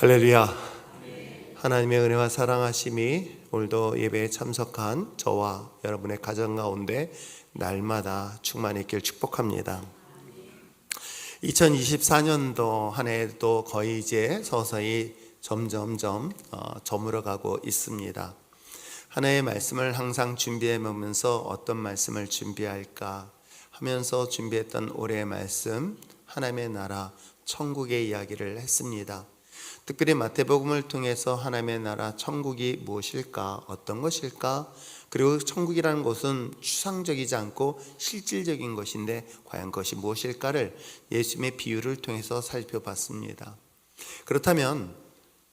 할렐루야. 하나님의 은혜와 사랑하심이 오늘도 예배에 참석한 저와 여러분의 가정 가운데 날마다 충만했길 축복합니다. 2024년도 한 해도 거의 이제 서서히 점점점 저물어가고 있습니다. 하나님의 말씀을 항상 준비해 보면서 어떤 말씀을 준비할까 하면서 준비했던 올해의 말씀, 하나님의 나라 천국의 이야기를 했습니다. 특별히 마태복음을 통해서 하나님의 나라 천국이 무엇일까, 어떤 것일까, 그리고 천국이라는 것은 추상적이지 않고 실질적인 것인데 과연 그것이 무엇일까를 예수님의 비유를 통해서 살펴봤습니다. 그렇다면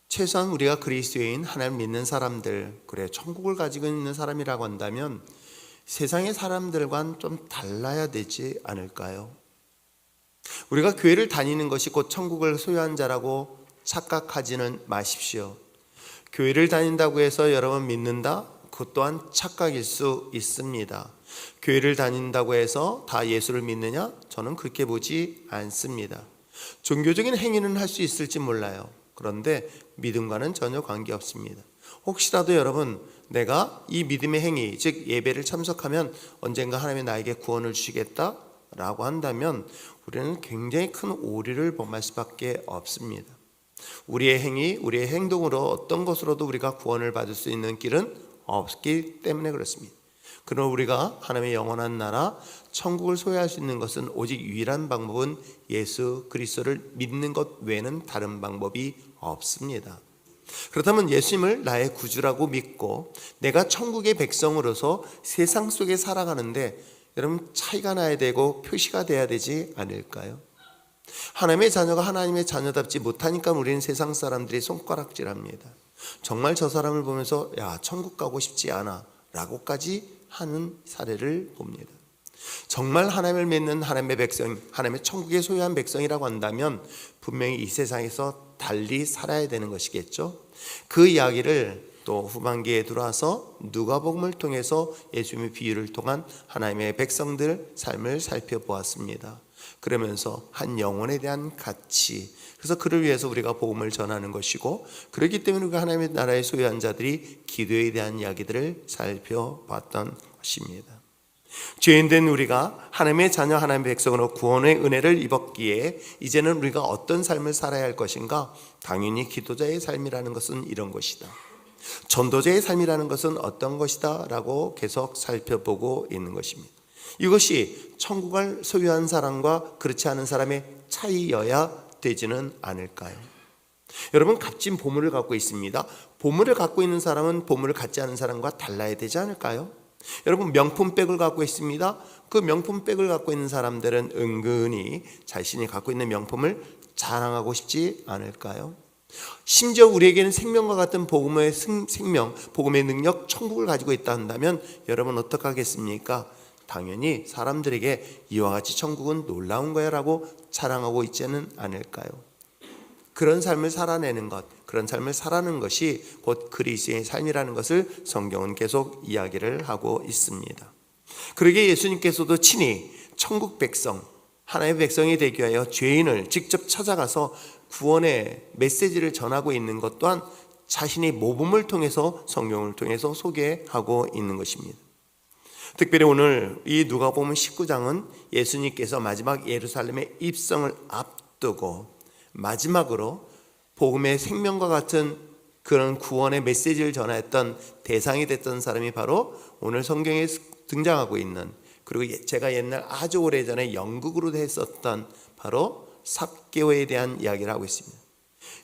최소한 우리가 그리스도인 하나님 믿는 사람들, 그래 천국을 가지고 있는 사람이라고 한다면 세상의 사람들과는 좀 달라야 되지 않을까요? 우리가 교회를 다니는 것이 곧 천국을 소유한 자라고 착각하지는 마십시오. 교회를 다닌다고 해서 여러분 믿는다? 그것 또한 착각일 수 있습니다. 교회를 다닌다고 해서 다 예수를 믿느냐? 저는 그렇게 보지 않습니다. 종교적인 행위는 할 수 있을지 몰라요. 그런데 믿음과는 전혀 관계없습니다. 혹시라도 여러분 내가 이 믿음의 행위, 즉 예배를 참석하면 언젠가 하나님이 나에게 구원을 주시겠다 라고 한다면 우리는 굉장히 큰 오류를 범할 수밖에 없습니다. 우리의 행위, 우리의 행동으로 어떤 것으로도 우리가 구원을 받을 수 있는 길은 없기 때문에 그렇습니다. 그러나 우리가 하나님의 영원한 나라 천국을 소유할 수 있는 것은 오직 유일한 방법은 예수 그리스도를 믿는 것 외에는 다른 방법이 없습니다. 그렇다면 예수님을 나의 구주라고 믿고 내가 천국의 백성으로서 세상 속에 살아가는데 여러분 차이가 나야 되고 표시가 돼야 되지 않을까요? 하나님의 자녀가 하나님의 자녀답지 못하니까 우리는 세상 사람들이 손가락질합니다. 정말 저 사람을 보면서 야 천국 가고 싶지 않아 라고까지 하는 사례를 봅니다. 정말 하나님을 믿는 하나님의 백성, 하나님의 천국에 소유한 백성이라고 한다면 분명히 이 세상에서 달리 살아야 되는 것이겠죠. 그 이야기를 또 후반기에 들어와서 누가복음을 통해서 예수님의 비유를 통한 하나님의 백성들 삶을 살펴보았습니다. 그러면서 한 영혼에 대한 가치, 그래서 그를 위해서 우리가 복음을 전하는 것이고, 그렇기 때문에 우리가 하나님의 나라의 소유한 자들이 기도에 대한 이야기들을 살펴봤던 것입니다. 죄인된 우리가 하나님의 자녀, 하나님의 백성으로 구원의 은혜를 입었기에 이제는 우리가 어떤 삶을 살아야 할 것인가? 당연히 기도자의 삶이라는 것은 이런 것이다, 전도자의 삶이라는 것은 어떤 것이다 라고 계속 살펴보고 있는 것입니다. 이것이 천국을 소유한 사람과 그렇지 않은 사람의 차이여야 되지는 않을까요? 여러분 값진 보물을 갖고 있습니다. 보물을 갖고 있는 사람은 보물을 갖지 않은 사람과 달라야 되지 않을까요? 여러분 명품백을 갖고 있습니다. 그 명품백을 갖고 있는 사람들은 은근히 자신이 갖고 있는 명품을 자랑하고 싶지 않을까요? 심지어 우리에게는 생명과 같은 복음의 생명, 복음의 능력, 천국을 가지고 있다 한다면 여러분 어떡하겠습니까? 당연히 사람들에게 이와 같이 천국은 놀라운 거야 라고 자랑하고 있지는 않을까요? 그런 삶을 살아내는 것, 그런 삶을 살아내는 것이 곧 그리스도의 삶이라는 것을 성경은 계속 이야기를 하고 있습니다. 그러기에 예수님께서도 친히 천국 백성, 하나님의 백성이 되기 위하여 죄인을 직접 찾아가서 구원의 메시지를 전하고 있는 것 또한 자신의 모범을 통해서 성경을 통해서 소개하고 있는 것입니다. 특별히 오늘 이 누가복음 19장은 예수님께서 마지막 예루살렘의 입성을 앞두고 마지막으로 복음의 생명과 같은 그런 구원의 메시지를 전했던 대상이 됐던 사람이 바로 오늘 성경에 등장하고 있는, 그리고 제가 옛날 아주 오래전에 연극으로도 했었던 바로 삭개오에 대한 이야기를 하고 있습니다.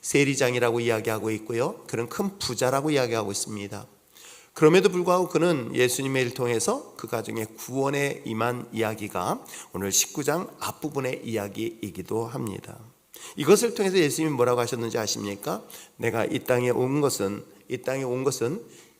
세리장이라고 이야기하고 있고요, 그런 큰 부자라고 이야기하고 있습니다. 그럼에도 불구하고 그는 예수님의 일을 통해서 그 가정의 구원에 임한 이야기가 오늘 19장 앞부분의 이야기이기도 합니다. 이것을 통해서 예수님이 뭐라고 하셨는지 아십니까? 내가 이 땅에 온 것은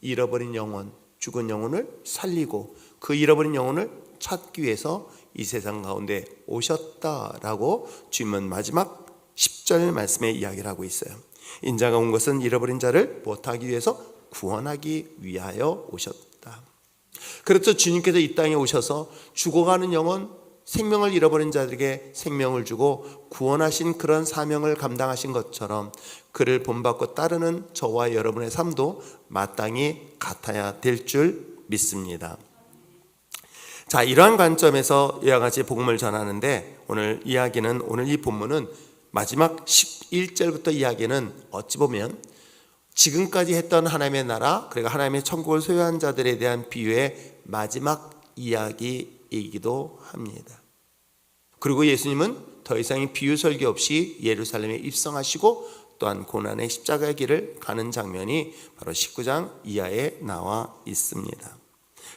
잃어버린 영혼, 죽은 영혼을 살리고 그 잃어버린 영혼을 찾기 위해서 이 세상 가운데 오셨다라고 주님은 마지막 10절 말씀에 이야기를 하고 있어요. 인자가 온 것은 잃어버린 자를 못하기 위해서 구원하기 위하여 오셨다. 그래서 주님께서 이 땅에 오셔서 죽어가는 영혼, 생명을 잃어버린 자들에게 생명을 주고 구원하신 그런 사명을 감당하신 것처럼 그를 본받고 따르는 저와 여러분의 삶도 마땅히 같아야 될 줄 믿습니다. 자, 이러한 관점에서 이와 같이 복음을 전하는데 오늘 이 본문은 마지막 11절부터 이야기는 어찌 보면 지금까지 했던 하나님의 나라, 그리고 하나님의 천국을 소유한 자들에 대한 비유의 마지막 이야기이기도 합니다. 그리고 예수님은 더 이상의 비유 설교 없이 예루살렘에 입성하시고 또한 고난의 십자가의 길을 가는 장면이 바로 19장 이하에 나와 있습니다.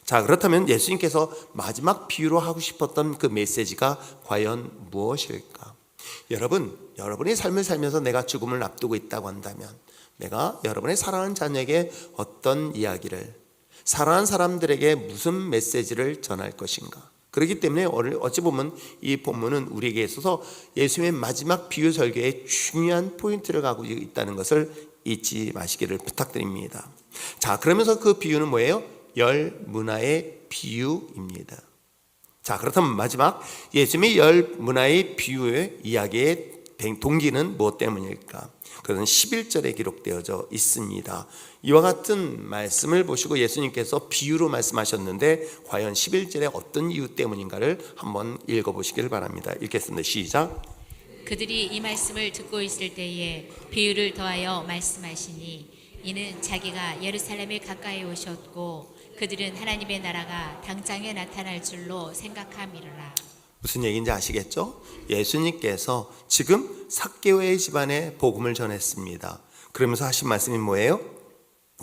자, 그렇다면 예수님께서 마지막 비유로 하고 싶었던 그 메시지가 과연 무엇일까? 여러분의 삶을 살면서 내가 죽음을 앞두고 있다고 한다면 내가 여러분의 사랑하는 자녀에게 어떤 이야기를, 사랑하는 사람들에게 무슨 메시지를 전할 것인가? 그렇기 때문에 어찌 보면 이 본문은 우리에게 있어서 예수님의 마지막 비유 설교의 중요한 포인트를 갖고 있다는 것을 잊지 마시기를 부탁드립니다. 자, 그러면서 그 비유는 뭐예요? 열 문화의 비유입니다. 자, 그렇다면 마지막 예수님의 열 문화의 비유의 이야기의 동기는 무엇 때문일까? 그것은 11절에 기록되어져 있습니다. 이와 같은 말씀을 보시고 예수님께서 비유로 말씀하셨는데 과연 11절에 어떤 이유 때문인가를 한번 읽어보시길 바랍니다. 읽겠습니다. 시작. 그들이 이 말씀을 듣고 있을 때에 비유를 더하여 말씀하시니 이는 자기가 예루살렘에 가까이 오셨고 그들은 하나님의 나라가 당장에 나타날 줄로 생각함이로라. 무슨 얘기인지 아시겠죠? 예수님께서 지금 삭개오의 집안에 복음을 전했습니다. 그러면서 하신 말씀이 뭐예요?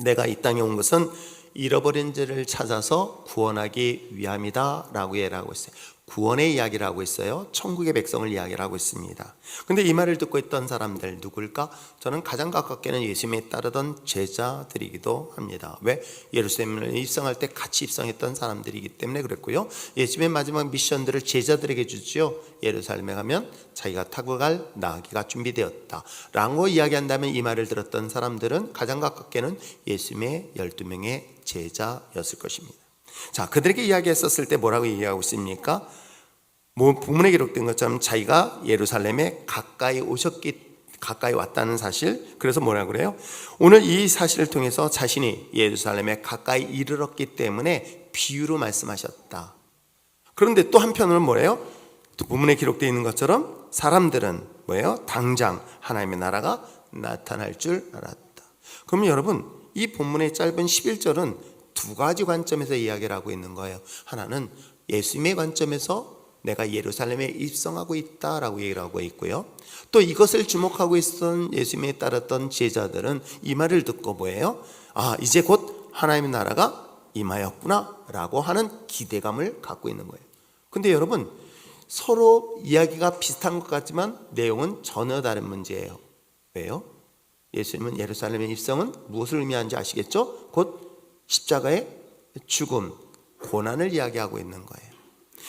내가 이 땅에 온 것은 잃어버린 자를 찾아서 구원하기 위함이다 라고 얘기하고 있어요. 구원의 이야기를 하고 있어요. 천국의 백성을 이야기를 하고 있습니다. 근데 이 말을 듣고 있던 사람들 누굴까? 저는 가장 가깝게는 예수님에 따르던 제자들이기도 합니다. 왜? 예루살렘을 입성할 때 같이 입성했던 사람들이기 때문에 그랬고요. 예수님의 마지막 미션들을 제자들에게 주지요. 예루살렘에 가면 자기가 타고 갈 나귀가 준비되었다 라고 이야기한다면 이 말을 들었던 사람들은 가장 가깝게는 예수님의 12명의 제자였을 것입니다. 자, 그들에게 이야기했었을 때 뭐라고 얘기하고 있습니까? 본문에 기록된 것처럼 자기가 예루살렘에 가까이 왔다는 사실. 그래서 뭐라고 그래요? 오늘 이 사실을 통해서 자신이 예루살렘에 가까이 이르렀기 때문에 비유로 말씀하셨다. 그런데 또 한편으로는 뭐예요? 또 본문에 기록되어 있는 것처럼 사람들은 뭐예요? 당장 하나님의 나라가 나타날 줄 알았다. 그러면 여러분, 이 본문의 짧은 11절은 두 가지 관점에서 이야기를 하고 있는 거예요. 하나는 예수님의 관점에서 내가 예루살렘에 입성하고 있다라고 얘기를 하고 있고요. 또 이것을 주목하고 있었던 예수님에 따랐던 제자들은 이 말을 듣고 뭐예요? 아, 이제 곧 하나님의 나라가 임하였구나 라고 하는 기대감을 갖고 있는 거예요. 근데 여러분, 서로 이야기가 비슷한 것 같지만 내용은 전혀 다른 문제예요. 왜요? 예수님은 예루살렘의 입성은 무엇을 의미하는지 아시겠죠? 곧 십자가의 죽음, 고난을 이야기하고 있는 거예요.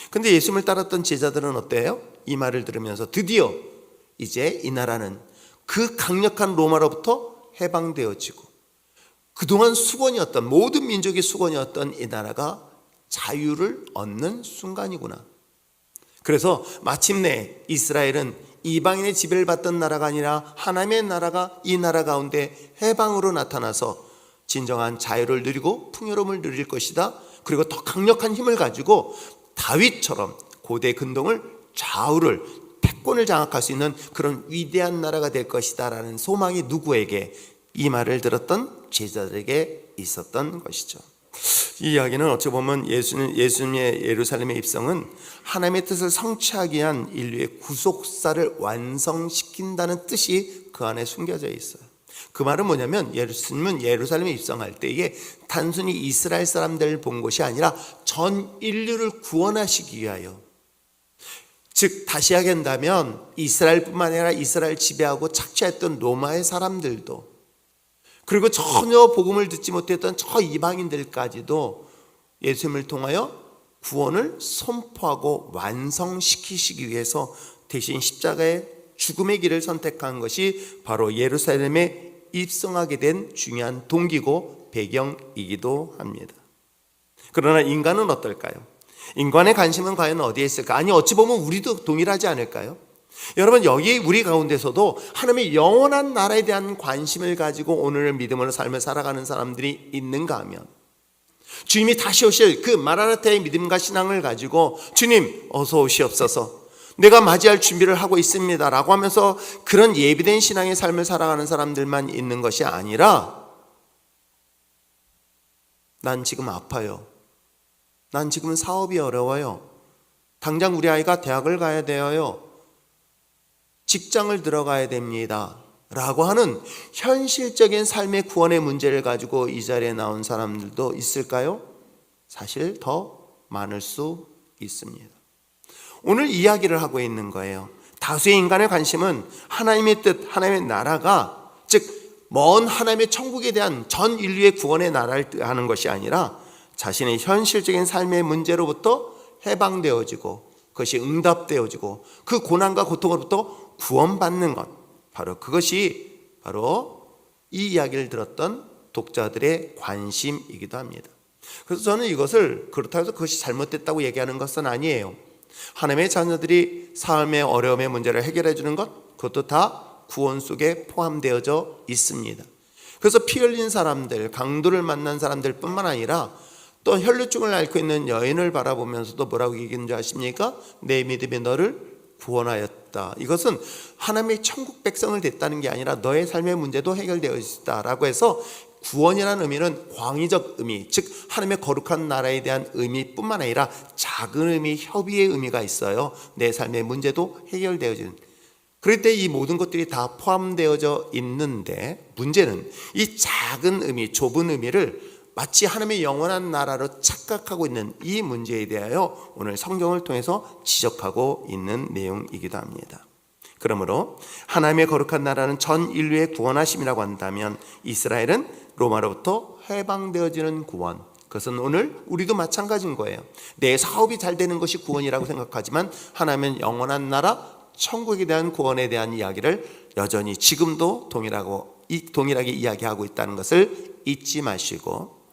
근데 예수님을 따랐던 제자들은 어때요? 이 말을 들으면서 드디어 이제 이 나라는 그 강력한 로마로부터 해방되어지고 그동안 수건이었던, 모든 민족의 수건이었던 이 나라가 자유를 얻는 순간이구나. 그래서 마침내 이스라엘은 이방인의 지배를 받던 나라가 아니라 하나님의 나라가 이 나라 가운데 해방으로 나타나서 진정한 자유를 누리고 풍요로움을 누릴 것이다. 그리고 더 강력한 힘을 가지고 다윗처럼 고대 근동을 좌우를 패권을 장악할 수 있는 그런 위대한 나라가 될 것이다 라는 소망이 누구에게? 이 말을 들었던 제자들에게 있었던 것이죠. 이 이야기는 어찌 보면 예수님의 예루살렘의 입성은 하나님의 뜻을 성취하기 위한 인류의 구속사를 완성시킨다는 뜻이 그 안에 숨겨져 있어요. 그 말은 뭐냐면 예수님은 예루살렘에 입성할 때에 단순히 이스라엘 사람들을 본 것이 아니라 전 인류를 구원하시기 위하여, 즉 다시 하겠다면 이스라엘뿐만 아니라 이스라엘 지배하고 착취했던 로마의 사람들도, 그리고 전혀 복음을 듣지 못했던 저 이방인들까지도 예수님을 통하여 구원을 선포하고 완성시키시기 위해서 대신 십자가의 죽음의 길을 선택한 것이 바로 예루살렘에 입성하게 된 중요한 동기고 배경이기도 합니다. 그러나 인간은 어떨까요? 인간의 관심은 과연 어디에 있을까? 아니, 어찌 보면 우리도 동일하지 않을까요? 여러분, 여기 우리 가운데서도 하나님의 영원한 나라에 대한 관심을 가지고 오늘 믿음으로 삶을 살아가는 사람들이 있는가 하면, 주님이 다시 오실 그 마라나타의 믿음과 신앙을 가지고 주님 어서 오시옵소서, 내가 맞이할 준비를 하고 있습니다 라고 하면서 그런 예비된 신앙의 삶을 살아가는 사람들만 있는 것이 아니라, 난 지금 아파요, 난 지금 사업이 어려워요, 당장 우리 아이가 대학을 가야 되어요, 직장을 들어가야 됩니다 라고 하는 현실적인 삶의 구원의 문제를 가지고 이 자리에 나온 사람들도 있을까요? 사실 더 많을 수 있습니다. 오늘 이야기를 하고 있는 거예요. 다수의 인간의 관심은 하나님의 뜻, 하나님의 나라가, 즉 먼 하나님의 천국에 대한 전 인류의 구원의 나라를 하는 것이 아니라 자신의 현실적인 삶의 문제로부터 해방되어지고 그것이 응답되어지고 그 고난과 고통으로부터 구원받는 것, 바로 그것이 바로 이 이야기를 들었던 독자들의 관심이기도 합니다. 그래서 저는 이것을 그렇다고 해서 그것이 잘못됐다고 얘기하는 것은 아니에요. 하나님의 자녀들이 삶의 어려움의 문제를 해결해 주는 것, 그것도 다 구원 속에 포함되어져 있습니다. 그래서 피 흘린 사람들, 강도를 만난 사람들 뿐만 아니라 또 혈루증을 앓고 있는 여인을 바라보면서도 뭐라고 얘기하는 줄 아십니까? 내 믿음이 너를 구원하였다. 이것은 하나님의 천국 백성을 됐다는 게 아니라 너의 삶의 문제도 해결되어 있다라고 해서, 구원이라는 의미는 광의적 의미, 즉 하나님의 거룩한 나라에 대한 의미뿐만 아니라 작은 의미, 협의의 의미가 있어요. 내 삶의 문제도 해결되어지는. 그럴 때 이 모든 것들이 다 포함되어져 있는데, 문제는 이 작은 의미, 좁은 의미를 마치 하나님의 영원한 나라로 착각하고 있는 이 문제에 대하여 오늘 성경을 통해서 지적하고 있는 내용이기도 합니다. 그러므로 하나님의 거룩한 나라는 전 인류의 구원하심이라고 한다면, 이스라엘은 로마로부터 해방되어지는 구원, 그것은 오늘 우리도 마찬가지인 거예요. 내 사업이 잘 되는 것이 구원이라고 생각하지만 하나님은 영원한 나라, 천국에 대한 구원에 대한 이야기를 여전히 지금도 동일하게 이야기하고 있다는 것을 잊지 마시고,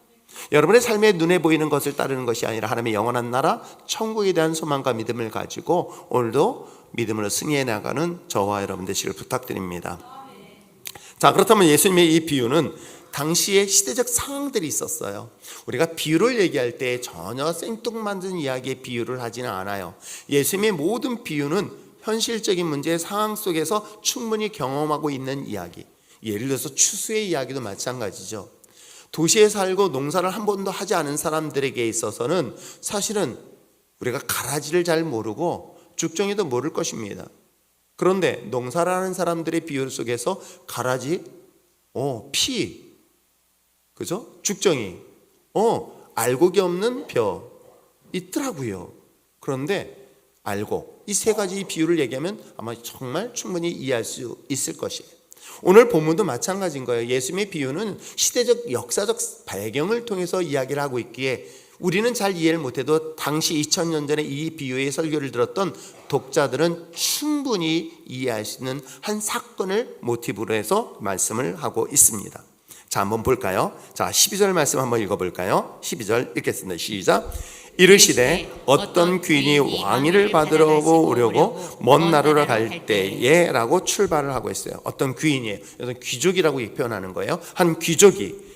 여러분의 삶에 눈에 보이는 것을 따르는 것이 아니라 하나님의 영원한 나라, 천국에 대한 소망과 믿음을 가지고 오늘도 믿음으로 승리해 나가는 저와 여러분 되시길 부탁드립니다. 자, 그렇다면 예수님의 이 비유는 당시에 시대적 상황들이 있었어요. 우리가 비유를 얘기할 때 전혀 생뚱맞은 이야기의 비유를 하지는 않아요. 예수님의 모든 비유는 현실적인 문제의 상황 속에서 충분히 경험하고 있는 이야기. 예를 들어서 추수의 이야기도 마찬가지죠. 도시에 살고 농사를 한 번도 하지 않은 사람들에게 있어서는 사실은 우리가 가라지를 잘 모르고 죽정이도 모를 것입니다. 그런데 농사를 하는 사람들의 비유 속에서 가라지, 피, 그죠? 죽정이, 알곡이 없는 벼 있더라고요. 그런데 알곡, 이 세 가지 비유를 얘기하면 아마 정말 충분히 이해할 수 있을 것이에요. 오늘 본문도 마찬가지인 거예요. 예수님의 비유는 시대적 역사적 배경을 통해서 이야기를 하고 있기에 우리는 잘 이해를 못해도 당시 2000년 전에 이 비유의 설교를 들었던 독자들은 충분히 이해할 수 있는 한 사건을 모티브로 해서 말씀을 하고 있습니다. 자, 한번 볼까요? 자, 12절 말씀 한번 읽어볼까요? 12절 읽겠습니다. 시작. 이르시되 어떤 귀인이 왕위를 받으러 오려고 먼 나라로 갈 때에 라고 출발을 하고 있어요. 어떤 귀인이에요. 여기서 귀족이라고 표현하는 거예요. 한 귀족이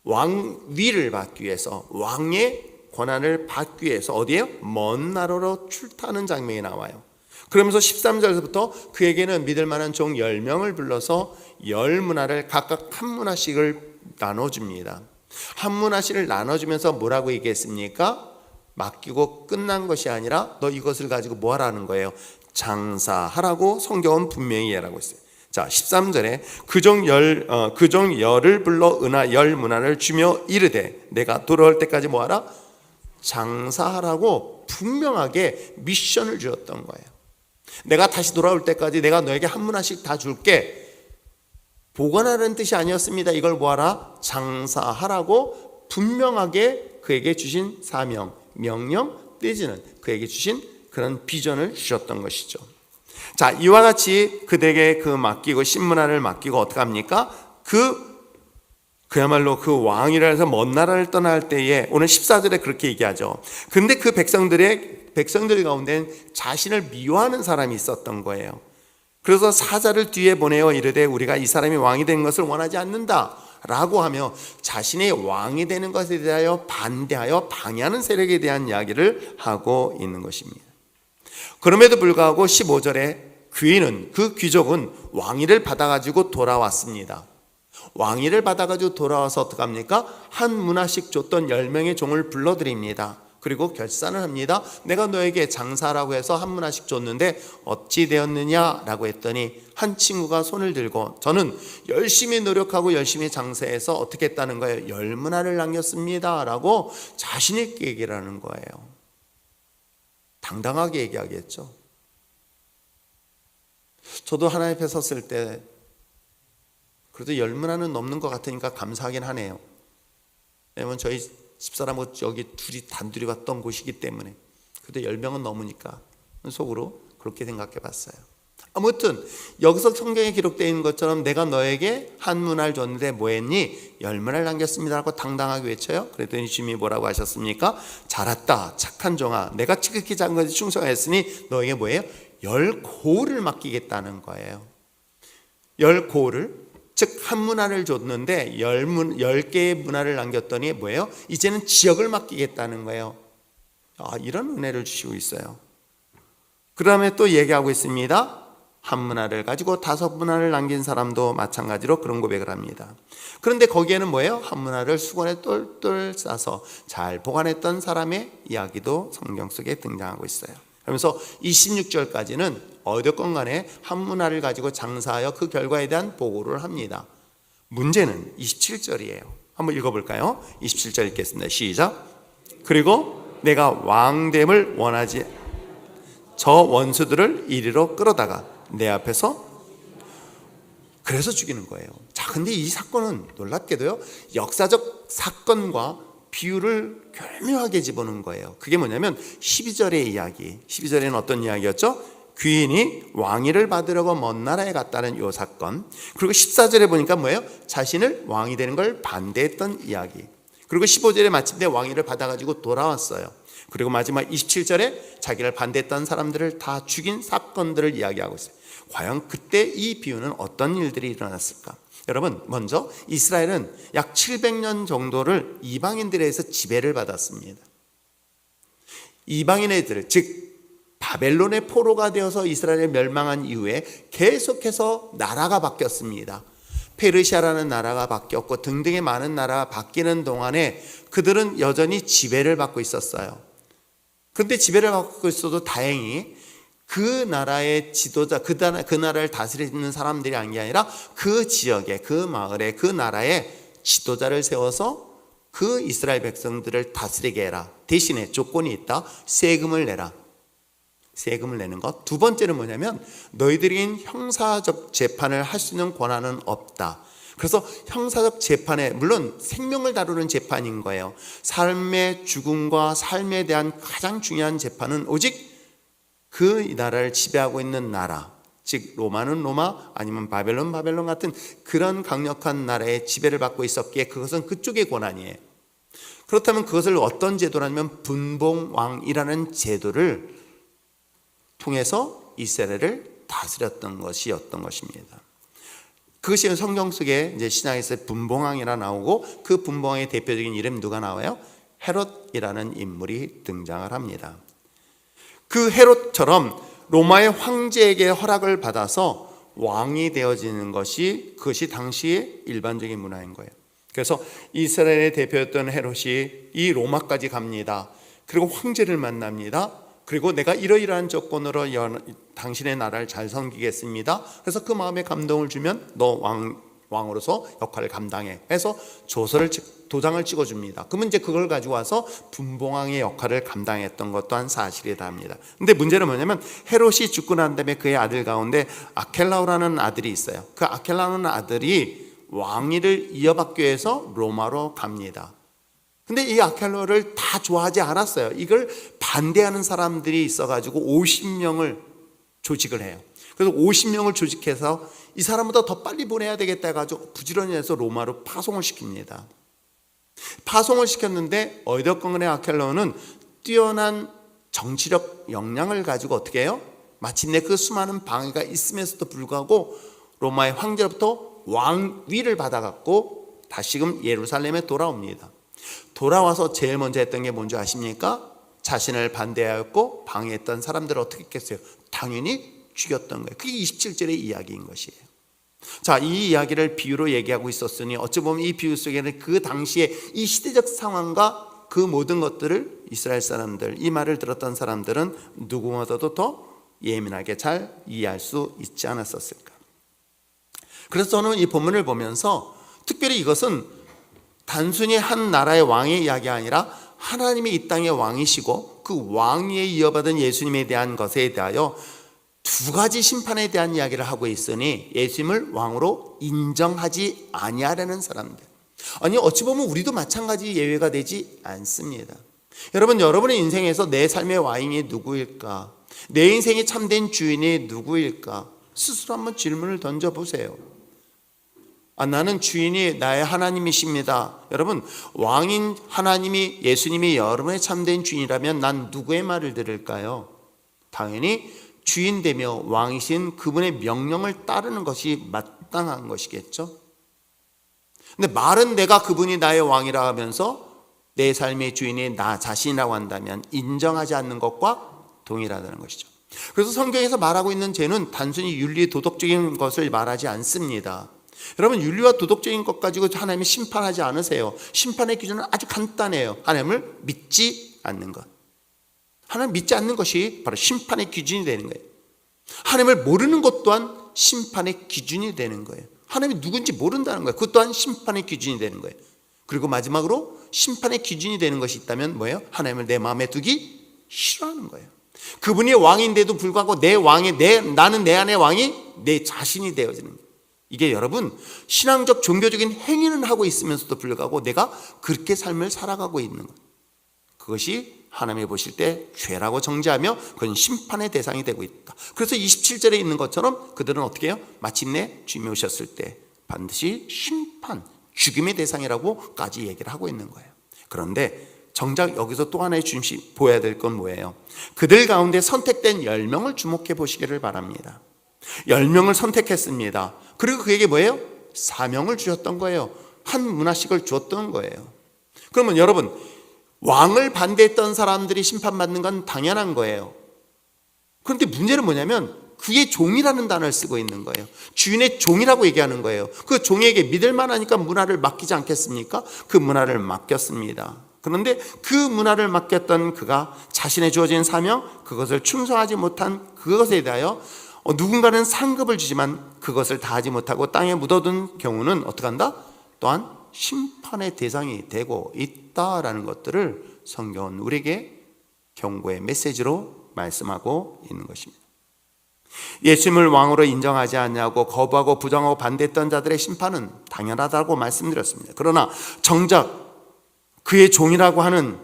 왕위를 받기 위해서, 왕의 권한을 받기 위해서 어디에요? 먼 나라로 출타하는 장면이 나와요. 그러면서 13절부터 그에게는 믿을 만한 종 10명을 불러서 10문화를 각각 한 문화씩을 나눠줍니다. 한 문화씩을 나눠주면서 뭐라고 얘기했습니까? 맡기고 끝난 것이 아니라 너 이것을 가지고 뭐 하라는 거예요? 장사하라고 성경은 분명히 얘기하고 있어요. 자, 13절에 그 종 열을 불러 은하 10문화를 주며 이르되 내가 돌아올 때까지 뭐 하라? 장사하라고 분명하게 미션을 주었던 거예요. 내가 다시 돌아올 때까지 내가 너에게 한 문화씩 다 줄게. 보관하라는 뜻이 아니었습니다. 이걸 뭐 하라? 장사하라고 분명하게 그에게 주신 사명, 명령 내지는 그에게 주신 그런 비전을 주셨던 것이죠. 자, 이와 같이 그들에게 그 맡기고 신문화를 맡기고 어떻게 합니까? 그 그야말로 그 왕이라 해서 먼 나라를 떠날 때에 오늘 14절에 그렇게 얘기하죠. 근데 그 백성들 가운데 자신을 미워하는 사람이 있었던 거예요. 그래서 사자를 뒤에 보내어 이르되 우리가 이 사람이 왕이 되는 것을 원하지 않는다 라고 하며 자신의 왕이 되는 것에 대하여 반대하여 방해하는 세력에 대한 이야기를 하고 있는 것입니다. 그럼에도 불구하고 15절에 그 귀족은 왕위를 받아가지고 돌아왔습니다. 왕위를 받아가지고 돌아와서 어떡합니까? 한 문화씩 줬던 10명의 종을 불러드립니다. 그리고 결산을 합니다. 내가 너에게 장사라고 해서 한 문화씩 줬는데 어찌 되었느냐라고 했더니 한 친구가 손을 들고 저는 열심히 노력하고 열심히 장사해서 어떻게 했다는 거예요? 10문화를 남겼습니다 라고 자신 있게 얘기를 하는 거예요. 당당하게 얘기하겠죠. 저도 하나님 앞에 섰을 때 그래도 10문화는 넘는 것 같으니까 감사하긴 하네요. 왜냐면 저희 집사람하고 여기 둘이 단둘이 왔던 곳이기 때문에. 그래도 10명은 넘으니까 속으로 그렇게 생각해 봤어요. 아무튼 여기서 성경에 기록되어 있는 것처럼 내가 너에게 한 문화를 줬는데 뭐 했니? 10문화를 남겼습니다 라고 당당하게 외쳐요. 그랬더니 주님이 뭐라고 하셨습니까? 잘했다 착한 종아, 내가 지극히 작은 것에 충성했으니 너에게 뭐예요? 10고를 맡기겠다는 거예요. 10고를, 즉 한 문화를 줬는데 10개의 문화를 남겼더니 뭐예요? 이제는 지역을 맡기겠다는 거예요. 이런 은혜를 주시고 있어요. 그 다음에 또 얘기하고 있습니다. 한 문화를 가지고 5문화를 남긴 사람도 마찬가지로 그런 고백을 합니다. 그런데 거기에는 뭐예요? 한 문화를 수건에 똘똘 싸서 잘 보관했던 사람의 이야기도 성경 속에 등장하고 있어요. 그러면서 26절까지는 어쨌건 간에 한 문화를 가지고 장사하여 그 결과에 대한 보고를 합니다. 문제는 27절이에요. 한번 읽어볼까요? 27절 읽겠습니다. 시작. 그리고 내가 왕됨을 원하지 저 원수들을 이리로 끌어다가 내 앞에서 그래서 죽이는 거예요. 자, 근데 이 사건은 놀랍게도요, 역사적 사건과 비유를 교묘하게 집어넣은 거예요. 그게 뭐냐면 12절의 이야기. 12절에는 어떤 이야기였죠? 귀인이 왕위를 받으려고 먼 나라에 갔다는 이 사건. 그리고 14절에 보니까 뭐예요? 자신을 왕이 되는 걸 반대했던 이야기. 그리고 15절에 마침내 왕위를 받아가지고 돌아왔어요. 그리고 마지막 27절에 자기를 반대했던 사람들을 다 죽인 사건들을 이야기하고 있어요. 과연 그때 이 비유는 어떤 일들이 일어났을까? 여러분, 먼저 이스라엘은 약 700년 정도를 이방인들에서 지배를 받았습니다. 이방인 애들, 즉 바벨론의 포로가 되어서 이스라엘이 멸망한 이후에 계속해서 나라가 바뀌었습니다. 페르시아라는 나라가 바뀌었고 등등의 많은 나라가 바뀌는 동안에 그들은 여전히 지배를 받고 있었어요. 그런데 지배를 받고 있어도 다행히 그 나라의 지도자, 그 나라를 다스리는 사람들이 아니라 그 지역에, 그 마을에, 그 나라에 지도자를 세워서 그 이스라엘 백성들을 다스리게 해라. 대신에 조건이 있다. 세금을 내라. 세금을 내는 것. 두 번째는 뭐냐면 너희들이 형사적 재판을 할 수 있는 권한은 없다. 그래서 형사적 재판에, 물론 생명을 다루는 재판인 거예요. 삶의 죽음과 삶에 대한 가장 중요한 재판은 오직 그 나라를 지배하고 있는 나라, 즉 로마는 로마 아니면 바벨론 같은 그런 강력한 나라의 지배를 받고 있었기에 그것은 그쪽의 권한이에요. 그렇다면 그것을 어떤 제도라면 분봉왕이라는 제도를 통해서 이스라엘을 다스렸던 것이었던 것입니다. 그것이 성경 속에 이제 신약에서 분봉왕이라 나오고 그 분봉왕의 대표적인 이름 누가 나와요? 헤롯이라는 인물이 등장을 합니다. 그 헤롯처럼 로마의 황제에게 허락을 받아서 왕이 되어지는 것이 그것이 당시의 일반적인 문화인 거예요. 그래서 이스라엘의 대표였던 헤롯이 이 로마까지 갑니다. 그리고 황제를 만납니다. 그리고 내가 이러이러한 조건으로 당신의 나라를 잘 섬기겠습니다. 그래서 그 마음에 감동을 주면 너 왕으로서 역할을 감당해 해서 도장을 찍어줍니다. 그러면 이제 그걸 가지고 와서 분봉왕의 역할을 감당했던 것 또한 사실이다 합니다. 근데 문제는 뭐냐면 헤롯이 죽고 난 다음에 그의 아들 가운데 아켈라오라는 아들이 있어요. 그 아켈라오라는 아들이 왕위를 이어받기 위해서 로마로 갑니다. 근데 이 아켈라오를 다 좋아하지 않았어요. 이걸 반대하는 사람들이 있어가지고 50명을 조직을 해요. 그래서 50명을 조직해서 이 사람보다 더 빨리 보내야 되겠다 해가지고 부지런히 해서 로마로 파송을 시킵니다. 파송을 시켰는데 어이더건의 아켈라오는 뛰어난 정치력 역량을 가지고 어떻게 해요? 마침내 그 수많은 방해가 있음에도 불구하고 로마의 황제로부터 왕위를 받아갖고 다시금 예루살렘에 돌아옵니다. 돌아와서 제일 먼저 했던 게 뭔지 아십니까? 자신을 반대하였고 방해했던 사람들을 어떻게 했겠어요? 당연히 죽였던 거예요. 그게 27절의 이야기인 것이에요. 자, 이 이야기를 비유로 얘기하고 있었으니 어찌 보면 이 비유 속에는 그 당시에 이 시대적 상황과 그 모든 것들을 이스라엘 사람들, 이 말을 들었던 사람들은 누구보다도 더 예민하게 잘 이해할 수 있지 않았었을까. 그래서 저는 이 본문을 보면서 특별히 이것은 단순히 한 나라의 왕의 이야기가 아니라 하나님이 이 땅의 왕이시고 그 왕위에 이어받은 예수님에 대한 것에 대하여 두 가지 심판에 대한 이야기를 하고 있으니 예수님을 왕으로 인정하지 아니하려는 사람들, 아니 어찌 보면 우리도 마찬가지 예외가 되지 않습니다. 여러분, 여러분의 인생에서 내 삶의 왕이 누구일까? 내 인생의 참된 주인이 누구일까? 스스로 한번 질문을 던져보세요. 나는 주인이 나의 하나님이십니다. 여러분, 왕인 하나님이, 예수님이 여러분의 참된 주인이라면 난 누구의 말을 들을까요? 당연히 주인되며 왕이신 그분의 명령을 따르는 것이 마땅한 것이겠죠. 근데 말은 내가 그분이 나의 왕이라 하면서 내 삶의 주인이 나 자신이라고 한다면 인정하지 않는 것과 동일하다는 것이죠. 그래서 성경에서 말하고 있는 죄는 단순히 윤리 도덕적인 것을 말하지 않습니다. 여러분, 윤리와 도덕적인 것 가지고 하나님이 심판하지 않으세요. 심판의 기준은 아주 간단해요. 하나님을 믿지 않는 것. 하나님 믿지 않는 것이 바로 심판의 기준이 되는 거예요. 하나님을 모르는 것 또한 심판의 기준이 되는 거예요. 하나님이 누군지 모른다는 거예요. 그것 또한 심판의 기준이 되는 거예요. 그리고 마지막으로 심판의 기준이 되는 것이 있다면 뭐예요? 하나님을 내 마음에 두기 싫어하는 거예요. 그분이 왕인데도 불구하고 나는 내 안의 왕이 내 자신이 되어지는 거예요. 이게 여러분, 신앙적 종교적인 행위는 하고 있으면서도 불구하고 내가 그렇게 삶을 살아가고 있는 것, 그것이 하나님이 보실 때 죄라고 정죄하며 그건 심판의 대상이 되고 있다. 그래서 27절에 있는 것처럼 그들은 어떻게 해요? 마침내 주님이 오셨을 때 반드시 심판, 죽임의 대상이라고까지 얘기를 하고 있는 거예요. 그런데 정작 여기서 또 하나의 중심 보여야 될 건 뭐예요? 그들 가운데 선택된 10명을 주목해 보시기를 바랍니다. 10명을 선택했습니다. 그리고 그에게 뭐예요? 사명을 주셨던 거예요. 한 문화씩을 주었던 거예요. 그러면 여러분, 왕을 반대했던 사람들이 심판받는 건 당연한 거예요. 그런데 문제는 뭐냐면 그의 종이라는 단어를 쓰고 있는 거예요. 주인의 종이라고 얘기하는 거예요. 그 종에게 믿을 만하니까 문화를 맡기지 않겠습니까? 그 문화를 맡겼습니다. 그런데 그 문화를 맡겼던 그가 자신의 주어진 사명, 그것을 충성하지 못한 그것에 대하여 누군가는 상급을 주지만 그것을 다 하지 못하고 땅에 묻어둔 경우는 어떻게 한다? 또한 심판의 대상이 되고 있다라는 것들을 성경은 우리에게 경고의 메시지로 말씀하고 있는 것입니다. 예수님을 왕으로 인정하지 않냐고 거부하고 부정하고 반대했던 자들의 심판은 당연하다고 말씀드렸습니다. 그러나 정작 그의 종이라고 하는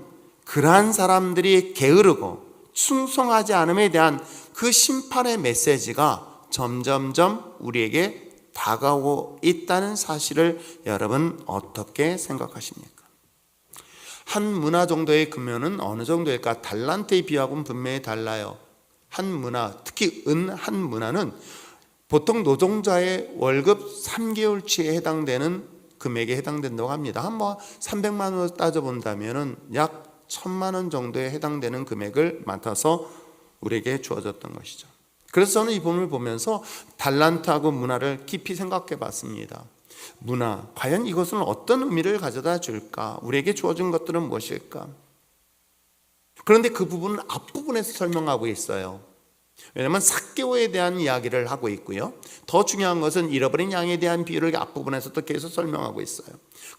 그러한 사람들이 게으르고 충성하지 않음에 대한 그 심판의 메시지가 점점점 우리에게 다가오고 있다는 사실을 여러분 어떻게 생각하십니까? 한 문화 정도의 금연은 어느 정도일까? 달란트에 비하고는 분명히 달라요. 한 문화, 특히 은 한 문화는 보통 노동자의 월급 3개월치에 해당되는 금액에 해당된다고 합니다. 한 300만 원으로 따져본다면 약 1000만 원 정도에 해당되는 금액을 맡아서 우리에게 주어졌던 것이죠. 그래서 저는 이 본문을 보면서 달란트하고 문화를 깊이 생각해 봤습니다. 문화, 과연 이것은 어떤 의미를 가져다 줄까? 우리에게 주어진 것들은 무엇일까? 그런데 그 부분은 앞부분에서 설명하고 있어요. 왜냐하면 삭개오에 대한 이야기를 하고 있고요. 더 중요한 것은 잃어버린 양에 대한 비유를 앞부분에서도 계속 설명하고 있어요.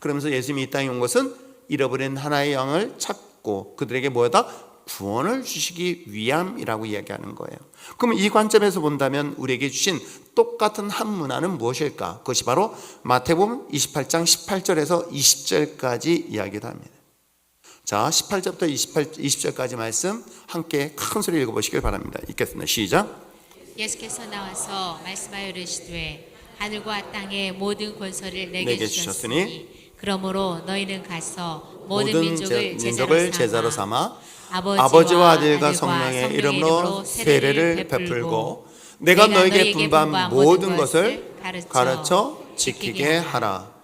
그러면서 예수님이 이 땅에 온 것은 잃어버린 하나의 양을 찾고 그들에게 뭐다? 구원을 주시기 위함이라고 이야기하는 거예요. 그럼 이 관점에서 본다면 우리에게 주신 똑같은 한 문화는 무엇일까? 그것이 바로 마태복음 28장 18절에서 20절까지 이야기를 합니다. 자, 18절부터 20절까지 말씀 함께 큰 소리 읽어보시길 바랍니다. 읽겠습니다. 시작. 예수께서 나와서 말씀하여 이르시되 하늘과 땅의 모든 권세를 내게 내게 주셨으니 주셨으니 그러므로 너희는 가서 모든 모든 민족을 민족을 제자로 제자로 삼아 삼아 아버지와 아들과 성령의 이름으로 세례를 베풀고 내가 너에게 분부한 모든 것을 가르쳐 지키게 하라.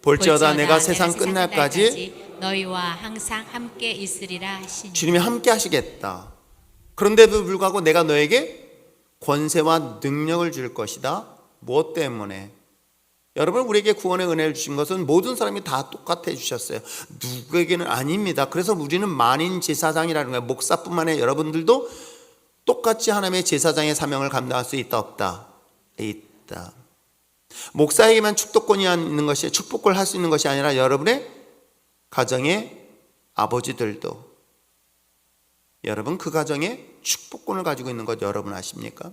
볼지어다 내가 세상 끝날까지 너희와 항상 함께 있으리라 하시니. 주님이 함께 하시겠다. 그런데도 불구하고 내가 너에게 권세와 능력을 줄 것이다. 무엇 때문에? 여러분, 우리에게 구원의 은혜를 주신 것은 모든 사람이 다 똑같아 주셨어요. 누구에게는 아닙니다. 그래서 우리는 만인 제사장이라는 거예요. 목사뿐만 아니라 여러분들도 똑같이 하나님의 제사장의 사명을 감당할 수 있다 없다? 있다. 목사에게만 축복권이 있는 것이, 축복을 할 수 있는 것이 아니라 여러분의 가정의 아버지들도, 여러분 그 가정에 축복권을 가지고 있는 것 여러분 아십니까?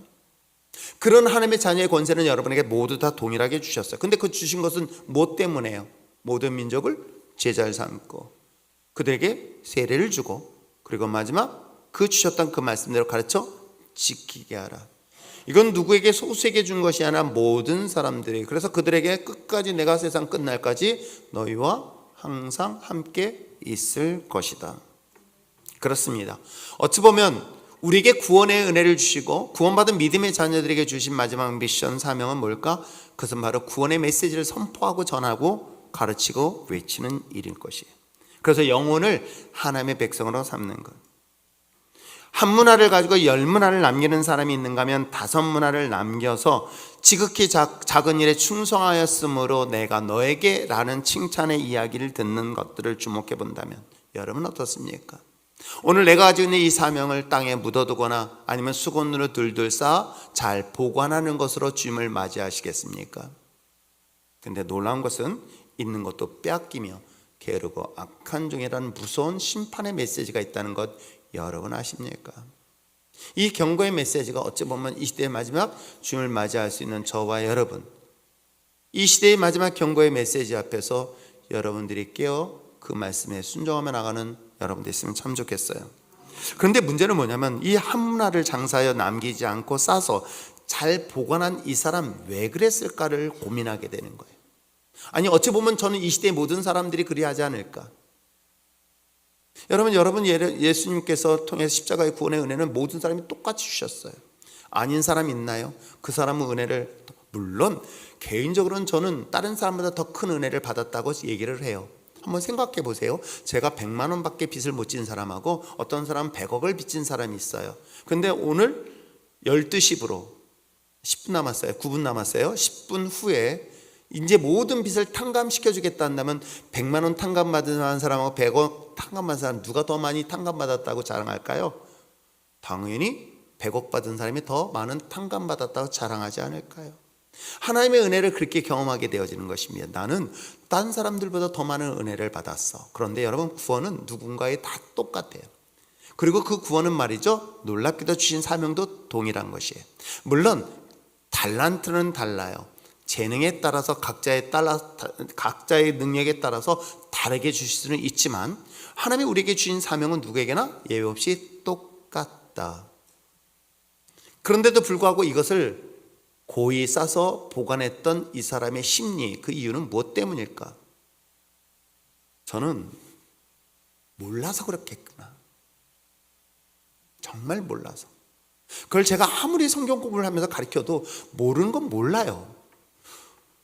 그런 하나님의 자녀의 권세는 여러분에게 모두 다 동일하게 주셨어요. 근데 그 주신 것은 무엇 때문에요? 모든 민족을 제자를 삼고 그들에게 세례를 주고, 그리고 마지막 그 주셨던 그 말씀대로 가르쳐 지키게 하라. 이건 누구에게, 소수에게 준 것이 아니라 모든 사람들이. 그래서 그들에게 끝까지, 내가 세상 끝날까지 너희와 항상 함께 있을 것이다. 그렇습니다. 어찌 보면 우리에게 구원의 은혜를 주시고 구원받은 믿음의 자녀들에게 주신 마지막 미션, 사명은 뭘까? 그것은 바로 구원의 메시지를 선포하고 전하고 가르치고 외치는 일일 것이에요. 그래서 영혼을 하나님의 백성으로 삼는 것. 한 문화를 가지고 10문화를 남기는 사람이 있는가 하면 5문화를 남겨서 지극히 작은 일에 충성하였으므로 내가 너에게 라는 칭찬의 이야기를 듣는 것들을 주목해 본다면 여러분 어떻습니까? 오늘 내가 가지고 있는 이 사명을 땅에 묻어두거나 아니면 수건으로 둘둘 쌓아 잘 보관하는 것으로 주님을 맞이하시겠습니까? 근데 놀라운 것은 있는 것도 빼앗기며 게으르고 악한 종이라는 무서운 심판의 메시지가 있다는 것 여러분 아십니까? 이 경고의 메시지가 어찌 보면 이 시대의 마지막 주님을 맞이할 수 있는 저와 여러분, 이 시대의 마지막 경고의 메시지 앞에서 여러분들이 깨어 그 말씀에 순종하며 나가는 여러분들 있으면 참 좋겠어요. 그런데 문제는 뭐냐면 이 한 문화를 장사하여 남기지 않고 싸서 잘 보관한 이 사람 왜 그랬을까를 고민하게 되는 거예요. 아니 어찌 보면 저는 이 시대의 모든 사람들이 그리하지 않을까. 여러분 예수님께서 통해서 십자가의 구원의 은혜는 모든 사람이 똑같이 주셨어요. 아닌 사람 있나요? 그 사람은 은혜를, 물론 개인적으로는 저는 다른 사람보다 더 큰 은혜를 받았다고 얘기를 해요. 한번 생각해 보세요. 제가 100만 원밖에 빚을 못 진 사람하고 어떤 사람은 100억을 빚진 사람이 있어요. 근데 오늘 12시부로 10분 남았어요. 9분 남았어요. 10분 후에 이제 모든 빚을 탕감시켜 주겠다 한다면 100만 원 탕감받은 사람하고 100억 탕감받은 사람 누가 더 많이 탕감받았다고 자랑할까요? 당연히 100억 받은 사람이 더 많은 탕감받았다고 자랑하지 않을까요? 하나님의 은혜를 그렇게 경험하게 되어지는 것입니다. 나는 딴 사람들보다 더 많은 은혜를 받았어. 그런데 여러분, 구원은 누군가에 다 똑같아요. 그리고 그 구원은 말이죠, 놀랍게도 주신 사명도 동일한 것이에요. 물론 달란트는 달라요. 재능에 따라서 각자의 능력에 따라서 다르게 주실 수는 있지만 하나님이 우리에게 주신 사명은 누구에게나 예외 없이 똑같다. 그런데도 불구하고 이것을 고이 싸서 보관했던 이 사람의 심리, 그 이유는 무엇 때문일까? 저는 몰라서 그렇겠구나. 정말 몰라서. 그걸 제가 아무리 성경 공부를 하면서 가르쳐도 모르는 건 몰라요.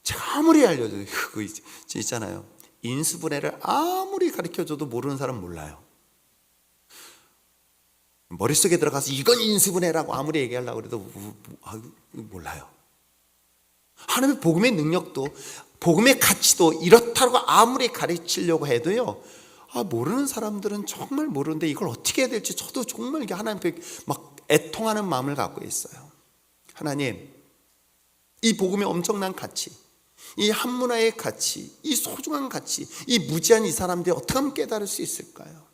제가 아무리 알려줘도 그거 있잖아요. 인수분해를 아무리 가르쳐줘도 모르는 사람 몰라요. 머릿속에 들어가서 이건 인수분해라고 아무리 얘기하려고 해도 몰라요. 하나님의 복음의 능력도, 복음의 가치도 이렇다고 아무리 가르치려고 해도요, 모르는 사람들은 정말 모르는데 이걸 어떻게 해야 될지 저도 정말 하나님 앞에 막 애통하는 마음을 갖고 있어요. 하나님, 이 복음의 엄청난 가치, 이 한문화의 가치, 이 소중한 가치, 이 무지한 이 사람들이 어떻게 하면 깨달을 수 있을까요?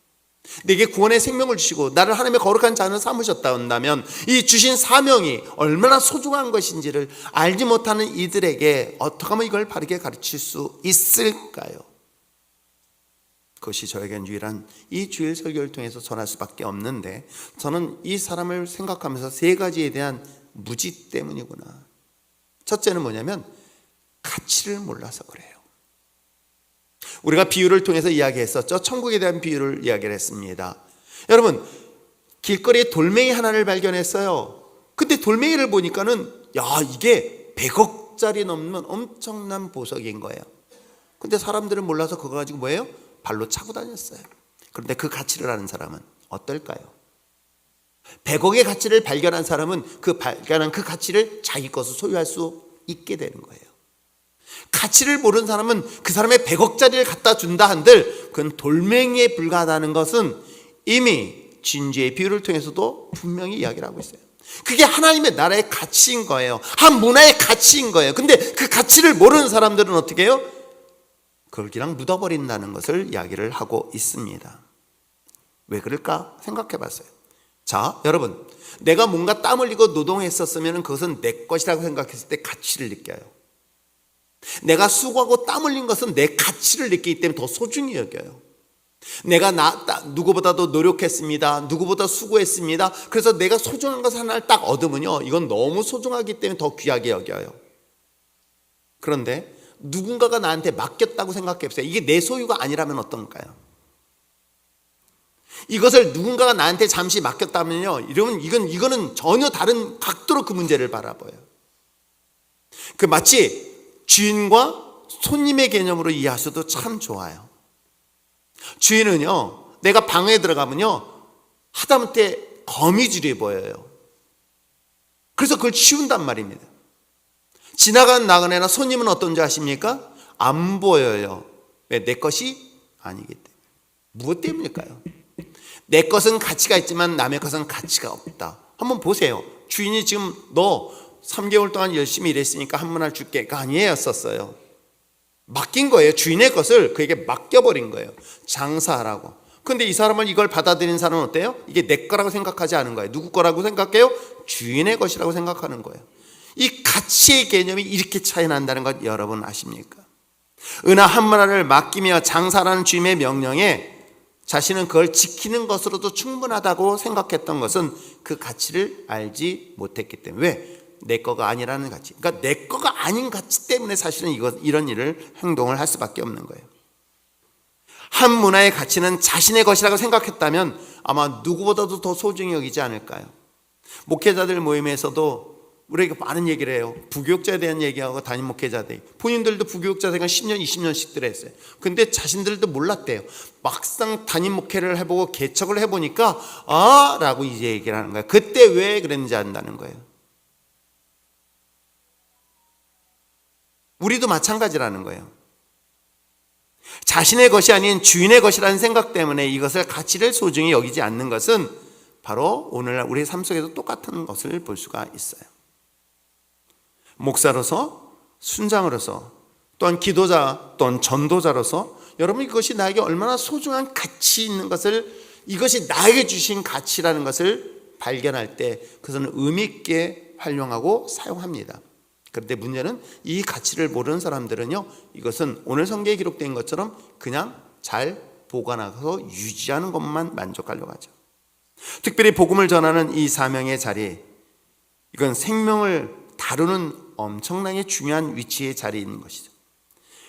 내게 구원의 생명을 주시고 나를 하나님의 거룩한 자녀로 삼으셨다 한다면 이 주신 사명이 얼마나 소중한 것인지를 알지 못하는 이들에게 어떻게 하면 이걸 바르게 가르칠 수 있을까요? 그것이 저에겐 유일한 이 주일 설교를 통해서 전할 수밖에 없는데, 저는 이 사람을 생각하면서 세 가지에 대한 무지 때문이구나. 첫째는 뭐냐면 가치를 몰라서 그래요. 우리가 비유를 통해서 이야기했었죠. 천국에 대한 비유를 이야기를 했습니다. 여러분, 길거리에 돌멩이 하나를 발견했어요. 근데 돌멩이를 보니까는 이게 100억짜리 넘는 엄청난 보석인 거예요. 근데 사람들은 몰라서 그거 가지고 뭐예요? 발로 차고 다녔어요. 그런데 그 가치를 아는 사람은 어떨까요? 100억의 가치를 발견한 사람은 그 발견한 그 가치를 자기 것으로 소유할 수 있게 되는 거예요. 가치를 모르는 사람은 그 사람의 100억짜리를 갖다 준다 한들 그건 돌멩이에 불과하다는 것은 이미 진주의 비유를 통해서도 분명히 이야기를 하고 있어요. 그게 하나님의 나라의 가치인 거예요. 한 문화의 가치인 거예요. 근데 그 가치를 모르는 사람들은 어떻게 해요? 그걸 그냥 묻어버린다는 것을 이야기를 하고 있습니다. 왜 그럴까 생각해 봤어요. 자, 여러분, 내가 뭔가 땀 흘리고 노동했었으면 그것은 내 것이라고 생각했을 때 가치를 느껴요. 내가 수고하고 땀 흘린 것은 내 가치를 느끼기 때문에 더 소중히 여겨요. 내가 누구보다도 노력했습니다. 누구보다 수고했습니다. 그래서 내가 소중한 것 하나를 딱 얻으면요, 이건 너무 소중하기 때문에 더 귀하게 여겨요. 그런데 누군가가 나한테 맡겼다고 생각해 보세요. 이게 내 소유가 아니라면 어떤가요? 이것을 누군가가 나한테 잠시 맡겼다면요, 이러면 이거는 전혀 다른 각도로 그 문제를 바라봐요. 그 마치 주인과 손님의 개념으로 이해하셔도 참 좋아요. 주인은요, 내가 방에 들어가면요, 하다못해 거미줄이 보여요. 그래서 그걸 치운단 말입니다. 지나가는 손님은 어떤지 아십니까? 안 보여요. 왜? 내 것이 아니기 때문에. 무엇 때문일까요? 내 것은 가치가 있지만 남의 것은 가치가 없다. 한번 보세요. 주인이 지금 너 3개월 동안 열심히 일했으니까 한 문을 줄게가 아니었었어요. 맡긴 거예요. 주인의 것을 그에게 맡겨버린 거예요. 장사하라고. 근데 이 사람은 이걸 받아들인 사람은 어때요? 이게 내 거라고 생각하지 않은 거예요. 누구 거라고 생각해요? 주인의 것이라고 생각하는 거예요. 이 가치의 개념이 이렇게 차이 난다는 것 여러분 아십니까? 은하 한 문화를 맡기며 장사라는 주님의 명령에 자신은 그걸 지키는 것으로도 충분하다고 생각했던 것은 그 가치를 알지 못했기 때문에. 왜? 내 거가 아니라는 가치. 그러니까 내 거가 아닌 가치 때문에 사실은 이런 일을 행동을 할 수밖에 없는 거예요. 한 문화의 가치는 자신의 것이라고 생각했다면 아마 누구보다도 더 소중히 여기지 않을까요? 목회자들 모임에서도 우리에게 많은 얘기를 해요. 부교육자에 대한 얘기하고 담임 목회자들, 본인들도 부교육자 생활 10년, 20년씩들 했어요. 근데 자신들도 몰랐대요. 막상 담임 목회를 해보고 개척을 해보니까 라고 이제 얘기를 하는 거예요. 그때 왜 그랬는지 안다는 거예요. 우리도 마찬가지라는 거예요. 자신의 것이 아닌 주인의 것이라는 생각 때문에 이것을 가치를 소중히 여기지 않는 것은 바로 오늘날 우리의 삶 속에도 똑같은 것을 볼 수가 있어요. 목사로서, 순장으로서, 또한 기도자, 또한 전도자로서 여러분 이것이 나에게 얼마나 소중한 가치 있는 것을, 이것이 나에게 주신 가치라는 것을 발견할 때 그것은 의미 있게 활용하고 사용합니다. 그런데 문제는 이 가치를 모르는 사람들은요, 이것은 오늘 성경에 기록된 것처럼 그냥 잘 보관하고 유지하는 것만 만족하려고 하죠. 특별히 복음을 전하는 이 사명의 자리, 이건 생명을 다루는 엄청나게 중요한 위치에 자리에 있는 것이죠.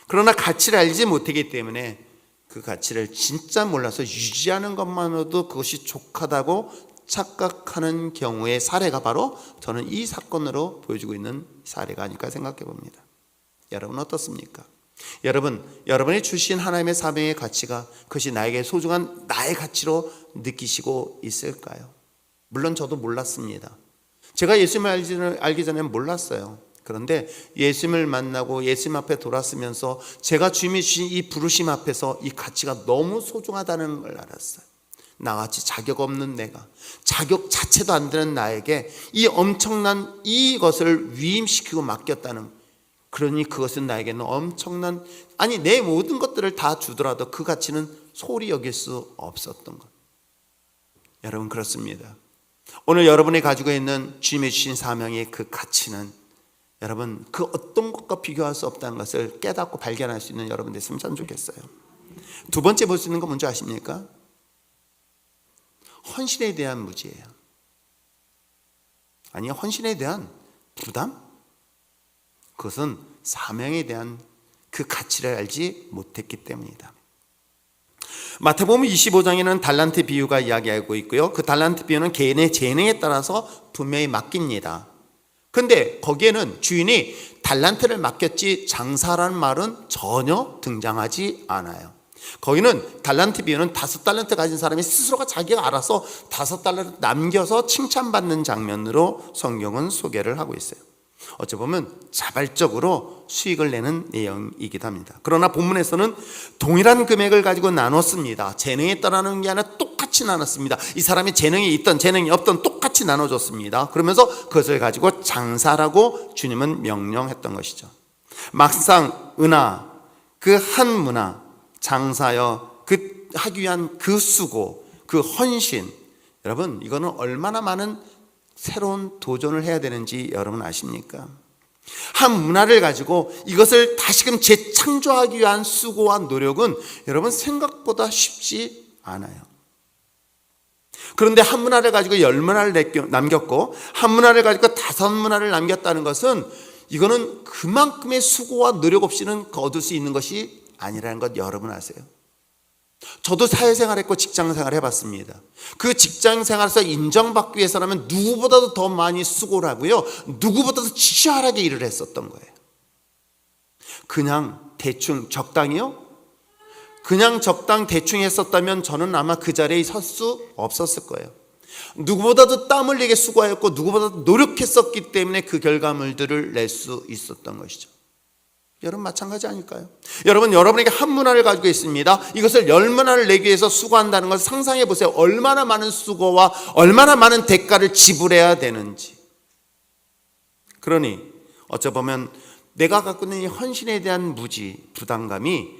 그러나 가치를 알지 못하기 때문에 그 가치를 진짜 몰라서 유지하는 것만으로도 그것이 족하다고 착각하는 경우의 사례가 바로 저는 이 사건으로 보여주고 있는 사례가 아닐까 생각해 봅니다. 여러분 어떻습니까? 여러분이 주신 하나님의 사명의 가치가 그것이 나에게 소중한 나의 가치로 느끼시고 있을까요? 물론 저도 몰랐습니다. 제가 예수님을 알기 전에는 몰랐어요. 그런데 예수님을 만나고 예수님 앞에 돌아서면서 제가 주님이 주신 이 부르심 앞에서 이 가치가 너무 소중하다는 걸 알았어요. 나같이 자격 없는 내가, 자격 자체도 안 되는 나에게 이 엄청난 이것을 위임시키고 맡겼다는, 그러니 그것은 나에게는 엄청난, 아니 내 모든 것들을 다 주더라도 그 가치는 소홀히 여길 수 없었던 것. 여러분 그렇습니다. 오늘 여러분이 가지고 있는 주님이 주신 사명의 그 가치는 여러분 그 어떤 것과 비교할 수 없다는 것을 깨닫고 발견할 수 있는 여러분 됐으면 참 좋겠어요. 두 번째 볼 수 있는 건 뭔지 아십니까? 헌신에 대한 무지예요. 아니 헌신에 대한 부담? 그것은 사명에 대한 그 가치를 알지 못했기 때문이다. 마태복음 25장에는 달란트 비유가 이야기하고 있고요. 그 달란트 비유는 개인의 재능에 따라서 분명히 맡깁니다. 근데 거기에는 주인이 달란트를 맡겼지 장사라는 말은 전혀 등장하지 않아요. 거기는 달란트 비유는 5달란트 가진 사람이 스스로가 자기가 알아서 5달란트 남겨서 칭찬받는 장면으로 성경은 소개를 하고 있어요. 어찌 보면 자발적으로 수익을 내는 내용이기도 합니다. 그러나 본문에서는 동일한 금액을 가지고 나눴습니다. 재능에 따라는 게 아니라 똑같이 나눴습니다. 이 사람이 재능이 있던 재능이 없던 똑같이 나눠줬습니다. 그러면서 그것을 가지고 장사라고 주님은 명령했던 것이죠. 막상 은하, 그 한 문화, 장사여 그 하기 위한 그 수고, 그 헌신, 여러분 이거는 얼마나 많은 새로운 도전을 해야 되는지 여러분 아십니까? 한 문화를 가지고 이것을 다시금 재창조하기 위한 수고와 노력은 여러분 생각보다 쉽지 않아요. 그런데 한 문화를 가지고 10문화를 남겼고 한 문화를 가지고 5문화를 남겼다는 것은 이거는 그만큼의 수고와 노력 없이는 거둘 수 있는 것이 아니라는 것 여러분 아세요? 저도 사회생활 했고 직장생활 해봤습니다. 그 직장생활에서 인정받기 위해서라면 누구보다도 더 많이 수고를 하고요, 누구보다도 치열하게 일을 했었던 거예요. 그냥 대충 적당히요? 그냥 적당 대충 했었다면 저는 아마 그 자리에 설 수 없었을 거예요. 누구보다도 땀 흘리게 수고하였고 누구보다도 노력했었기 때문에 그 결과물들을 낼 수 있었던 것이죠. 여러분 마찬가지 아닐까요? 여러분에게 한 문화를 가지고 있습니다. 이것을 10문화를 내기 위해서 수고한다는 것을 상상해 보세요. 얼마나 많은 수고와 얼마나 많은 대가를 지불해야 되는지. 그러니 어쩌보면 내가 갖고 있는 이 헌신에 대한 무지, 부담감이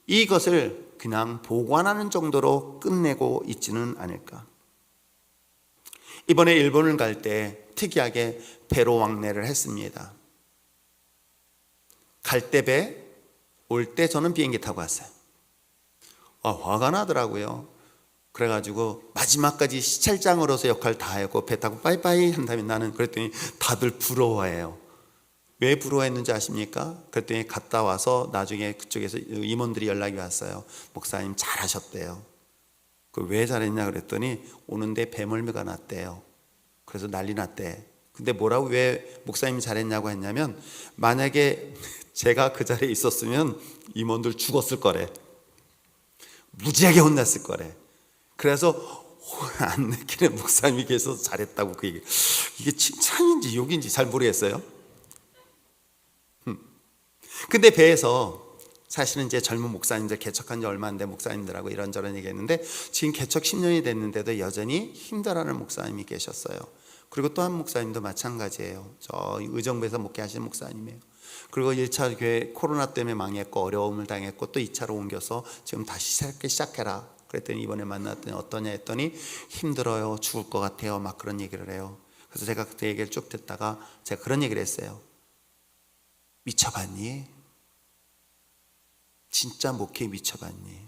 이것을 그냥 보관하는 정도로 끝내고 있지는 않을까. 이번에 일본을 갈 때 특이하게 배로 왕래를 했습니다. 갈 때 배, 올 때 저는 비행기 타고 왔어요. 화가 나더라고요. 그래가지고 마지막까지 시찰장으로서 역할 다 하고 배 타고 빠이빠이 한다면 나는 그랬더니 다들 부러워해요. 왜 부러워했는지 아십니까? 그랬더니 갔다 와서 나중에 그쪽에서 임원들이 연락이 왔어요. 목사님 잘하셨대요. 왜 잘했냐 그랬더니 오는데 배멀미가 났대요. 그래서 난리 났대. 근데 뭐라고 왜 목사님이 잘했냐고 했냐면 만약에 제가 그 자리에 있었으면 임원들 죽었을 거래. 무지하게 혼났을 거래. 그래서 안 내키는 목사님이 계셔서 잘했다고 그 얘기. 이게 칭찬인지 욕인지 잘 모르겠어요. 근데 배에서 사실은 이제 젊은 목사님들 개척한 지 얼마 안 된 목사님들하고 이런저런 얘기했는데 지금 개척 10년이 됐는데도 여전히 힘들어하는 목사님이 계셨어요. 그리고 또 한 목사님도 마찬가지예요. 저 의정부에서 목회하시는 목사님이에요. 그리고 1차 교회 코로나 때문에 망했고 어려움을 당했고 또 2차로 옮겨서 지금 다시 새롭게 시작해라. 그랬더니 이번에 만났더니 어떠냐 했더니 힘들어요. 죽을 것 같아요. 막 그런 얘기를 해요. 그래서 제가 그때 얘기를 쭉 듣다가 제가 그런 얘기를 했어요. 미쳐봤니? 진짜 목회에 미쳐봤니?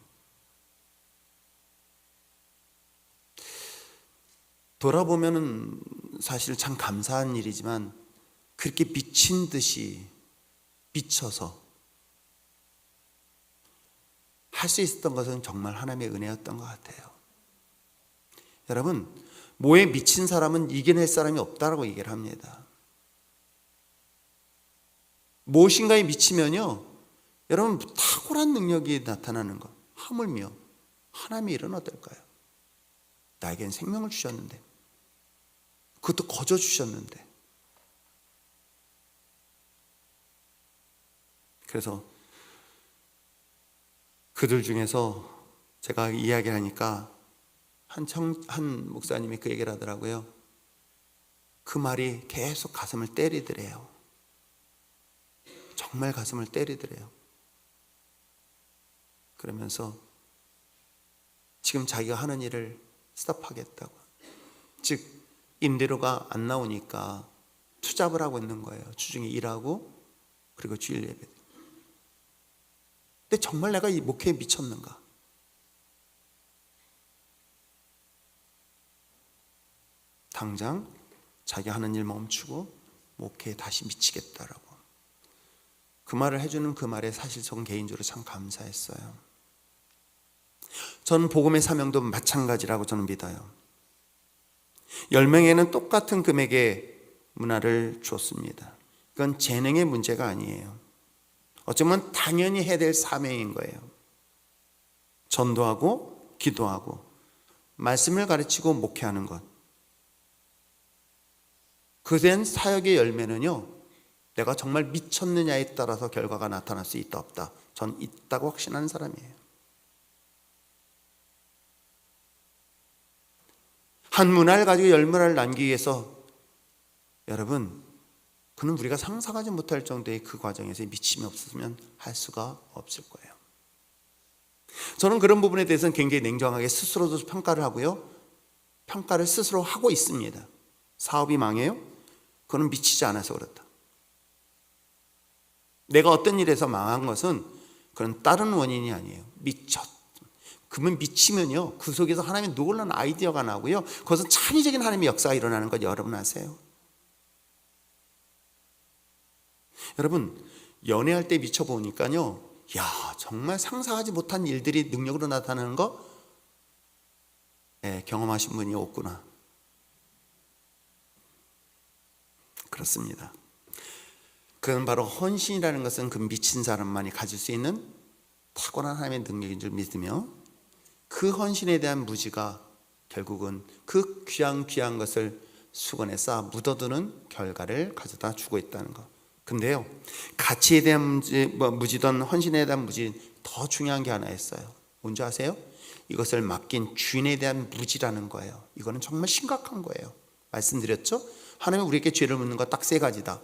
돌아보면은 사실 참 감사한 일이지만 그렇게 미친 듯이 미쳐서 할 수 있었던 것은 정말 하나님의 은혜였던 것 같아요. 여러분, 뭐에 미친 사람은 이겨낼 사람이 없다라고 얘기를 합니다. 무엇인가에 미치면요, 여러분 탁월한 능력이 나타나는 것. 하물며 하나님의 일은 어떨까요? 나에겐 생명을 주셨는데, 그것도 거저 주셨는데. 그래서 그들 중에서 제가 이야기를 하니까 한 목사님이 그 얘기를 하더라고요. 그 말이 계속 가슴을 때리더래요. 정말 가슴을 때리더래요. 그러면서 지금 자기가 하는 일을 스톱하겠다고. 즉 임대료가 안 나오니까 투잡을 하고 있는 거예요. 주중에 일하고 그리고 주일 예배. 근데 정말 내가 이 목회에 미쳤는가? 당장 자기 하는 일 멈추고 목회에 다시 미치겠다라고. 그 말을 해주는 그 말에 사실 전 개인적으로 참 감사했어요. 저는 복음의 사명도 마찬가지라고 저는 믿어요. 10명에는 똑같은 금액의 문화를 줬습니다. 그건 재능의 문제가 아니에요. 어쩌면 당연히 해야 될 사명인 거예요. 전도하고 기도하고 말씀을 가르치고 목회하는 것. 그된 사역의 열매는요, 내가 정말 미쳤느냐에 따라서 결과가 나타날 수 있다 없다. 전 있다고 확신하는 사람이에요. 한 문화를 가지고 10문화를 남기기 위해서 여러분, 그는 우리가 상상하지 못할 정도의 그 과정에서 미침이 없으면 할 수가 없을 거예요. 저는 그런 부분에 대해서는 굉장히 냉정하게 스스로도 평가를 하고요, 평가를 스스로 하고 있습니다. 사업이 망해요? 그건 미치지 않아서 그렇다. 내가 어떤 일에서 망한 것은 그건 다른 원인이 아니에요. 그러면 미치면요, 그 속에서 하나님의 놀라운 아이디어가 나고요, 그것은 창의적인 하나님의 역사가 일어나는 것 여러분 아세요? 여러분, 연애할 때 미쳐보니까요, 야, 정말 상상하지 못한 일들이 능력으로 나타나는 거 경험하신 분이 없구나. 그렇습니다. 그건 바로 헌신이라는 것은 그 미친 사람만이 가질 수 있는 탁월한 하나님의 능력인 줄 믿으며, 그 헌신에 대한 무지가 결국은 그 귀한 것을 수건에 쌓아 묻어두는 결과를 가져다 주고 있다는 것. 근데요, 가치에 대한 무지든 헌신에 대한 무지, 더 중요한 게 하나 있어요. 뭔지 아세요? 이것을 맡긴 주인에 대한 무지라는 거예요. 이거는 정말 심각한 거예요. 말씀드렸죠? 하나님은 우리에게 죄를 묻는 거 딱 세 가지다.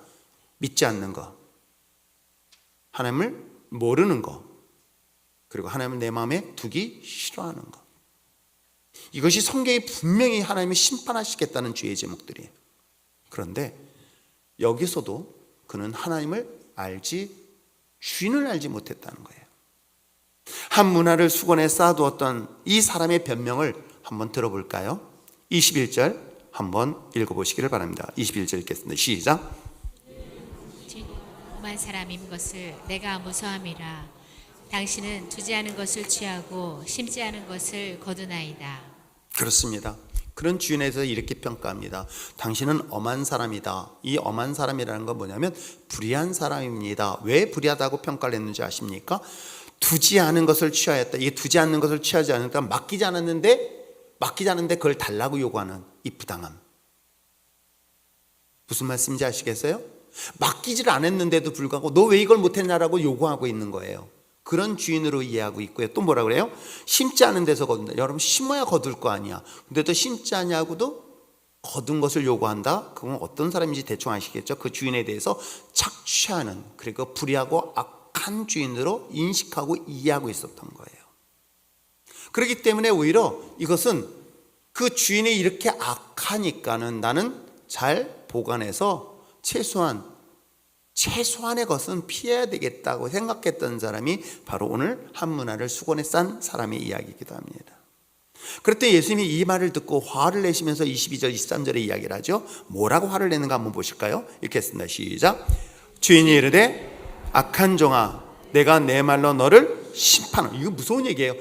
믿지 않는 거, 하나님을 모르는 거, 그리고 하나님을 내 마음에 두기 싫어하는 것. 이것이 성경이 분명히 하나님이 심판하시겠다는 주의 제목들이에요. 그런데 여기서도 그는 하나님을 주인을 알지 못했다는 거예요. 한 문화를 수건에 쌓아두었던 이 사람의 변명을 한번 들어볼까요? 21절 한번 읽어보시기를 바랍니다. 21절 읽겠습니다. 시작. 오만 사람인 것을 내가 무서함이라. 당신은 두지 않은 것을 취하고 심지 않은 것을 거두나이다. 그렇습니다. 그런 주인에 대해서 이렇게 평가합니다. 당신은 엄한 사람이다. 이 엄한 사람이라는 건 뭐냐면 불의한 사람입니다. 왜 불의하다고 평가를 했는지 아십니까? 두지 않은 것을 취하였다. 이게 두지 않는 것을 취하지 않으니까 맡기지 않았는데 그걸 달라고 요구하는 이 부당함. 무슨 말씀인지 아시겠어요? 맡기지를 않았는데도 불구하고 너 왜 이걸 못했냐라고 요구하고 있는 거예요. 그런 주인으로 이해하고 있고요. 또 뭐라 그래요? 심지 않은 데서 거둔다. 여러분, 심어야 거둘 거 아니야. 근데 또 심지 않냐고도 거둔 것을 요구한다? 그건 어떤 사람인지 대충 아시겠죠? 그 주인에 대해서 착취하는, 그리고 불의하고 악한 주인으로 인식하고 이해하고 있었던 거예요. 그렇기 때문에 오히려 이것은 그 주인이 이렇게 악하니까는 나는 잘 보관해서 최소한의 것은 피해야 되겠다고 생각했던 사람이 바로 오늘 한 문화를 수건에 싼 사람의 이야기이기도 합니다. 그럴 때 예수님이 이 말을 듣고 화를 내시면서 22절 23절에 이야기를 하죠. 뭐라고 화를 내는가 한번 보실까요? 이렇게 했습니다. 시작. 주인이 이르되 악한 종아, 내가 내 말로 너를 심판하라. 이거 무서운 얘기예요.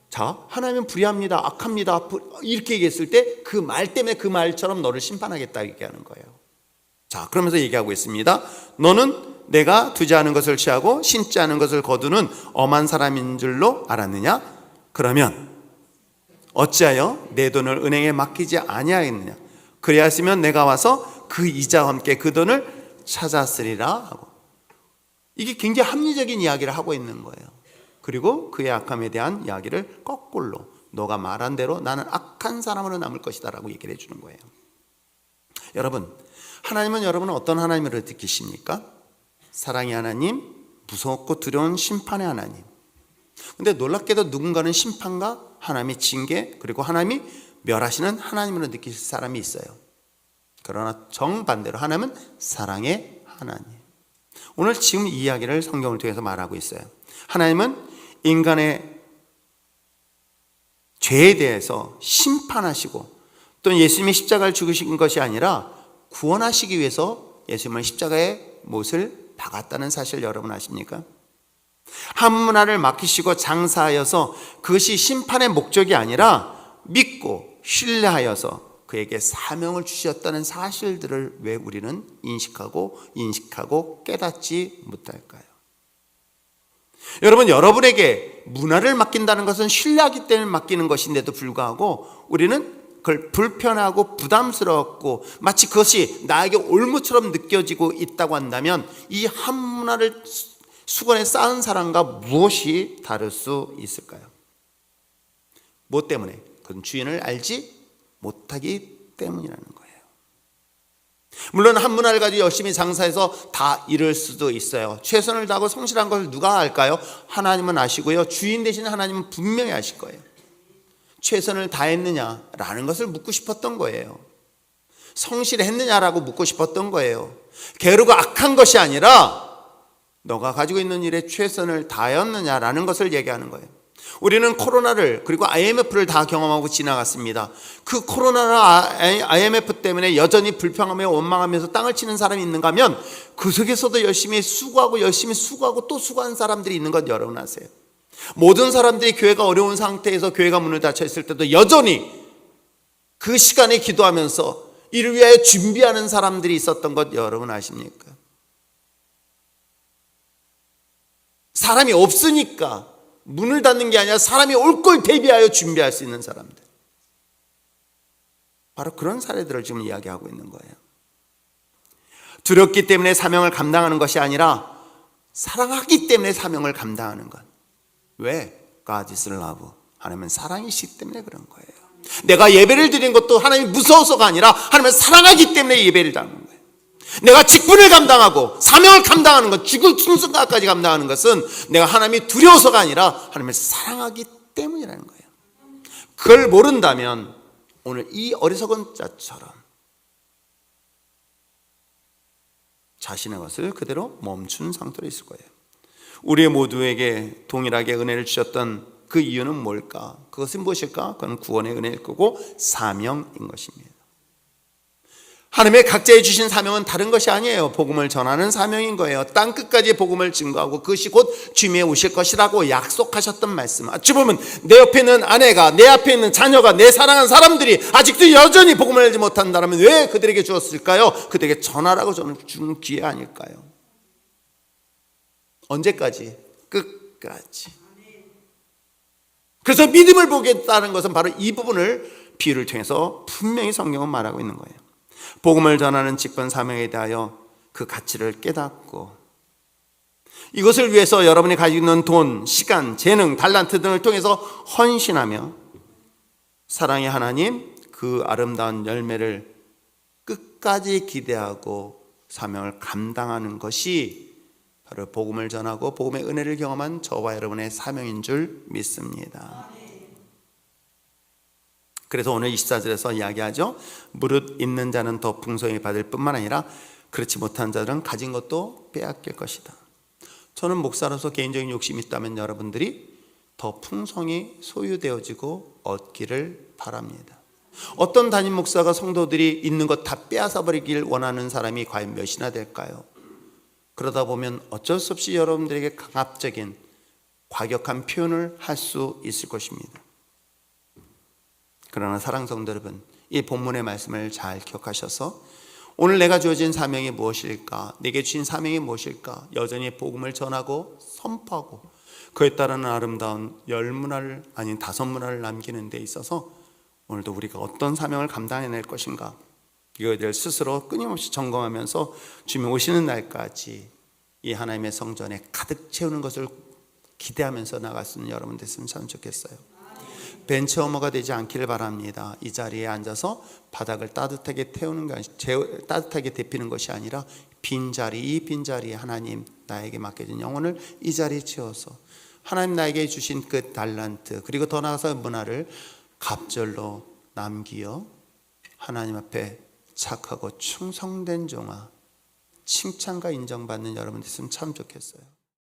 자, 하나님은 불의합니다, 악합니다, 이렇게 얘기했을 때 그 말 때문에 그 말처럼 너를 심판하겠다 얘기하는 거예요. 자, 그러면서 얘기하고 있습니다. 너는 내가 두지 않은 것을 취하고 심지 않은 것을 거두는 엄한 사람인 줄로 알았느냐? 그러면 어찌하여 내 돈을 은행에 맡기지 아니하였느냐? 그리하였으면 내가 와서 그 이자와 함께 그 돈을 찾았으리라 하고, 이게 굉장히 합리적인 이야기를 하고 있는 거예요. 그리고 그의 악함에 대한 이야기를 거꾸로 너가 말한 대로 나는 악한 사람으로 남을 것이다 라고 얘기를 해주는 거예요. 여러분, 하나님은 여러분은 어떤 하나님으로 느끼십니까? 사랑의 하나님, 무섭고 두려운 심판의 하나님. 근데 놀랍게도 누군가는 심판과 하나님의 징계, 그리고 하나님이 멸하시는 하나님으로 느끼실 사람이 있어요. 그러나 정반대로 하나님은 사랑의 하나님. 오늘 지금 이 이야기를 성경을 통해서 말하고 있어요. 하나님은 인간의 죄에 대해서 심판하시고, 또 예수님이 십자가를 죽으신 것이 아니라 구원하시기 위해서 예수님은 십자가의 못을 박았다는 사실 여러분 아십니까? 한 문화를 맡기시고 장사하여서 그것이 심판의 목적이 아니라 믿고 신뢰하여서 그에게 사명을 주셨다는 사실들을 왜 우리는 인식하고 깨닫지 못할까요? 여러분, 여러분에게 문화를 맡긴다는 것은 신뢰하기 때문에 맡기는 것인데도 불구하고 우리는 그걸 불편하고 부담스럽고 마치 그것이 나에게 올무처럼 느껴지고 있다고 한다면 이 한 문화를 수건에 쌓은 사람과 무엇이 다를 수 있을까요? 무엇 때문에? 그건 주인을 알지 못하기 때문이라는 거예요. 물론 한 문화를 가지고 열심히 장사해서 다 잃을 수도 있어요. 최선을 다하고 성실한 것을 누가 알까요? 하나님은 아시고요. 주인 되신 하나님은 분명히 아실 거예요. 최선을 다했느냐라는 것을 묻고 싶었던 거예요. 성실했느냐라고 묻고 싶었던 거예요. 게으르고 악한 것이 아니라 너가 가지고 있는 일에 최선을 다했느냐라는 것을 얘기하는 거예요. 우리는 코로나를 그리고 IMF를 다 경험하고 지나갔습니다. 그 코로나나 IMF 때문에 여전히 불평하며 원망하면서 땅을 치는 사람이 있는가 하면 그 속에서도 열심히 수고하고 또 수고한 사람들이 있는 것 여러분 아세요? 모든 사람들이 교회가 어려운 상태에서 교회가 문을 닫혀 있을 때도 여전히 그 시간에 기도하면서 이를 위하여 준비하는 사람들이 있었던 것 여러분 아십니까? 사람이 없으니까 문을 닫는 게 아니라 사람이 올 걸 대비하여 준비할 수 있는 사람들, 바로 그런 사례들을 지금 이야기하고 있는 거예요. 두렵기 때문에 사명을 감당하는 것이 아니라 사랑하기 때문에 사명을 감당하는 것. 왜? God is love. 하나님은 사랑이시기 때문에 그런 거예요. 내가 예배를 드리는 것도 하나님이 무서워서가 아니라 하나님을 사랑하기 때문에 예배를 드리는 거예요. 내가 직분을 감당하고 사명을 감당하는 것, 죽을 순간까지 감당하는 것은 내가 하나님이 두려워서가 아니라 하나님을 사랑하기 때문이라는 거예요. 그걸 모른다면 오늘 이 어리석은 자처럼 자신의 것을 그대로 멈춘 상태로 있을 거예요. 우리 모두에게 동일하게 은혜를 주셨던 그 이유는 뭘까? 그것은 무엇일까? 그건 구원의 은혜일 거고 사명인 것입니다. 하나님의 각자에 주신 사명은 다른 것이 아니에요. 복음을 전하는 사명인 거예요. 땅끝까지 복음을 증거하고 그것이 곧 주님이 오실 것이라고 약속하셨던 말씀. 어찌 보면 내 옆에 있는 아내가, 내 앞에 있는 자녀가, 내 사랑하는 사람들이 아직도 여전히 복음을 알지 못한다면 왜 그들에게 주었을까요? 그들에게 전하라고 저는 주는 기회 아닐까요? 언제까지? 끝까지. 그래서 믿음을 보겠다는 것은 바로 이 부분을 비유를 통해서 분명히 성경은 말하고 있는 거예요. 복음을 전하는 직분 사명에 대하여 그 가치를 깨닫고 이것을 위해서 여러분이 가지고 있는 돈, 시간, 재능, 달란트 등을 통해서 헌신하며 사랑의 하나님 그 아름다운 열매를 끝까지 기대하고 사명을 감당하는 것이 바로 복음을 전하고 복음의 은혜를 경험한 저와 여러분의 사명인 줄 믿습니다. 그래서 오늘 24절에서 이야기하죠. 무릇 있는 자는 더 풍성히 받을 뿐만 아니라 그렇지 못한 자들은 가진 것도 빼앗길 것이다. 저는 목사로서 개인적인 욕심이 있다면 여러분들이 더 풍성히 소유되어지고 얻기를 바랍니다. 어떤 담임 목사가 성도들이 있는 것 다 빼앗아 버리길 원하는 사람이 과연 몇이나 될까요? 그러다 보면 어쩔 수 없이 여러분들에게 강압적인 과격한 표현을 할 수 있을 것입니다. 그러나 사랑하는 성도 여러분, 이 본문의 말씀을 잘 기억하셔서 오늘 내가 주어진 사명이 무엇일까? 내게 주신 사명이 무엇일까? 여전히 복음을 전하고 선포하고 그에 따르는 아름다운 10문화를 아닌 5문화를 남기는 데 있어서 오늘도 우리가 어떤 사명을 감당해낼 것인가? 이거에 대해 스스로 끊임없이 점검하면서 주님 오시는 날까지 이 하나님의 성전에 가득 채우는 것을 기대하면서 나갈 수 있는 여러분 됐으면 참 좋겠어요. 벤치워머가 되지 않기를 바랍니다. 이 자리에 앉아서 바닥을 따뜻하게 태우는 것이, 따뜻하게 데피는 것이 아니라 이 빈자리에 하나님 나에게 맡겨진 영혼을 이 자리에 채워서 하나님 나에게 주신 그 달란트 그리고 더 나아가서 문화를 갑절로 남기어 하나님 앞에 착하고 충성된 종아 칭찬과 인정받는 여러분 됐으면 참 좋겠어요.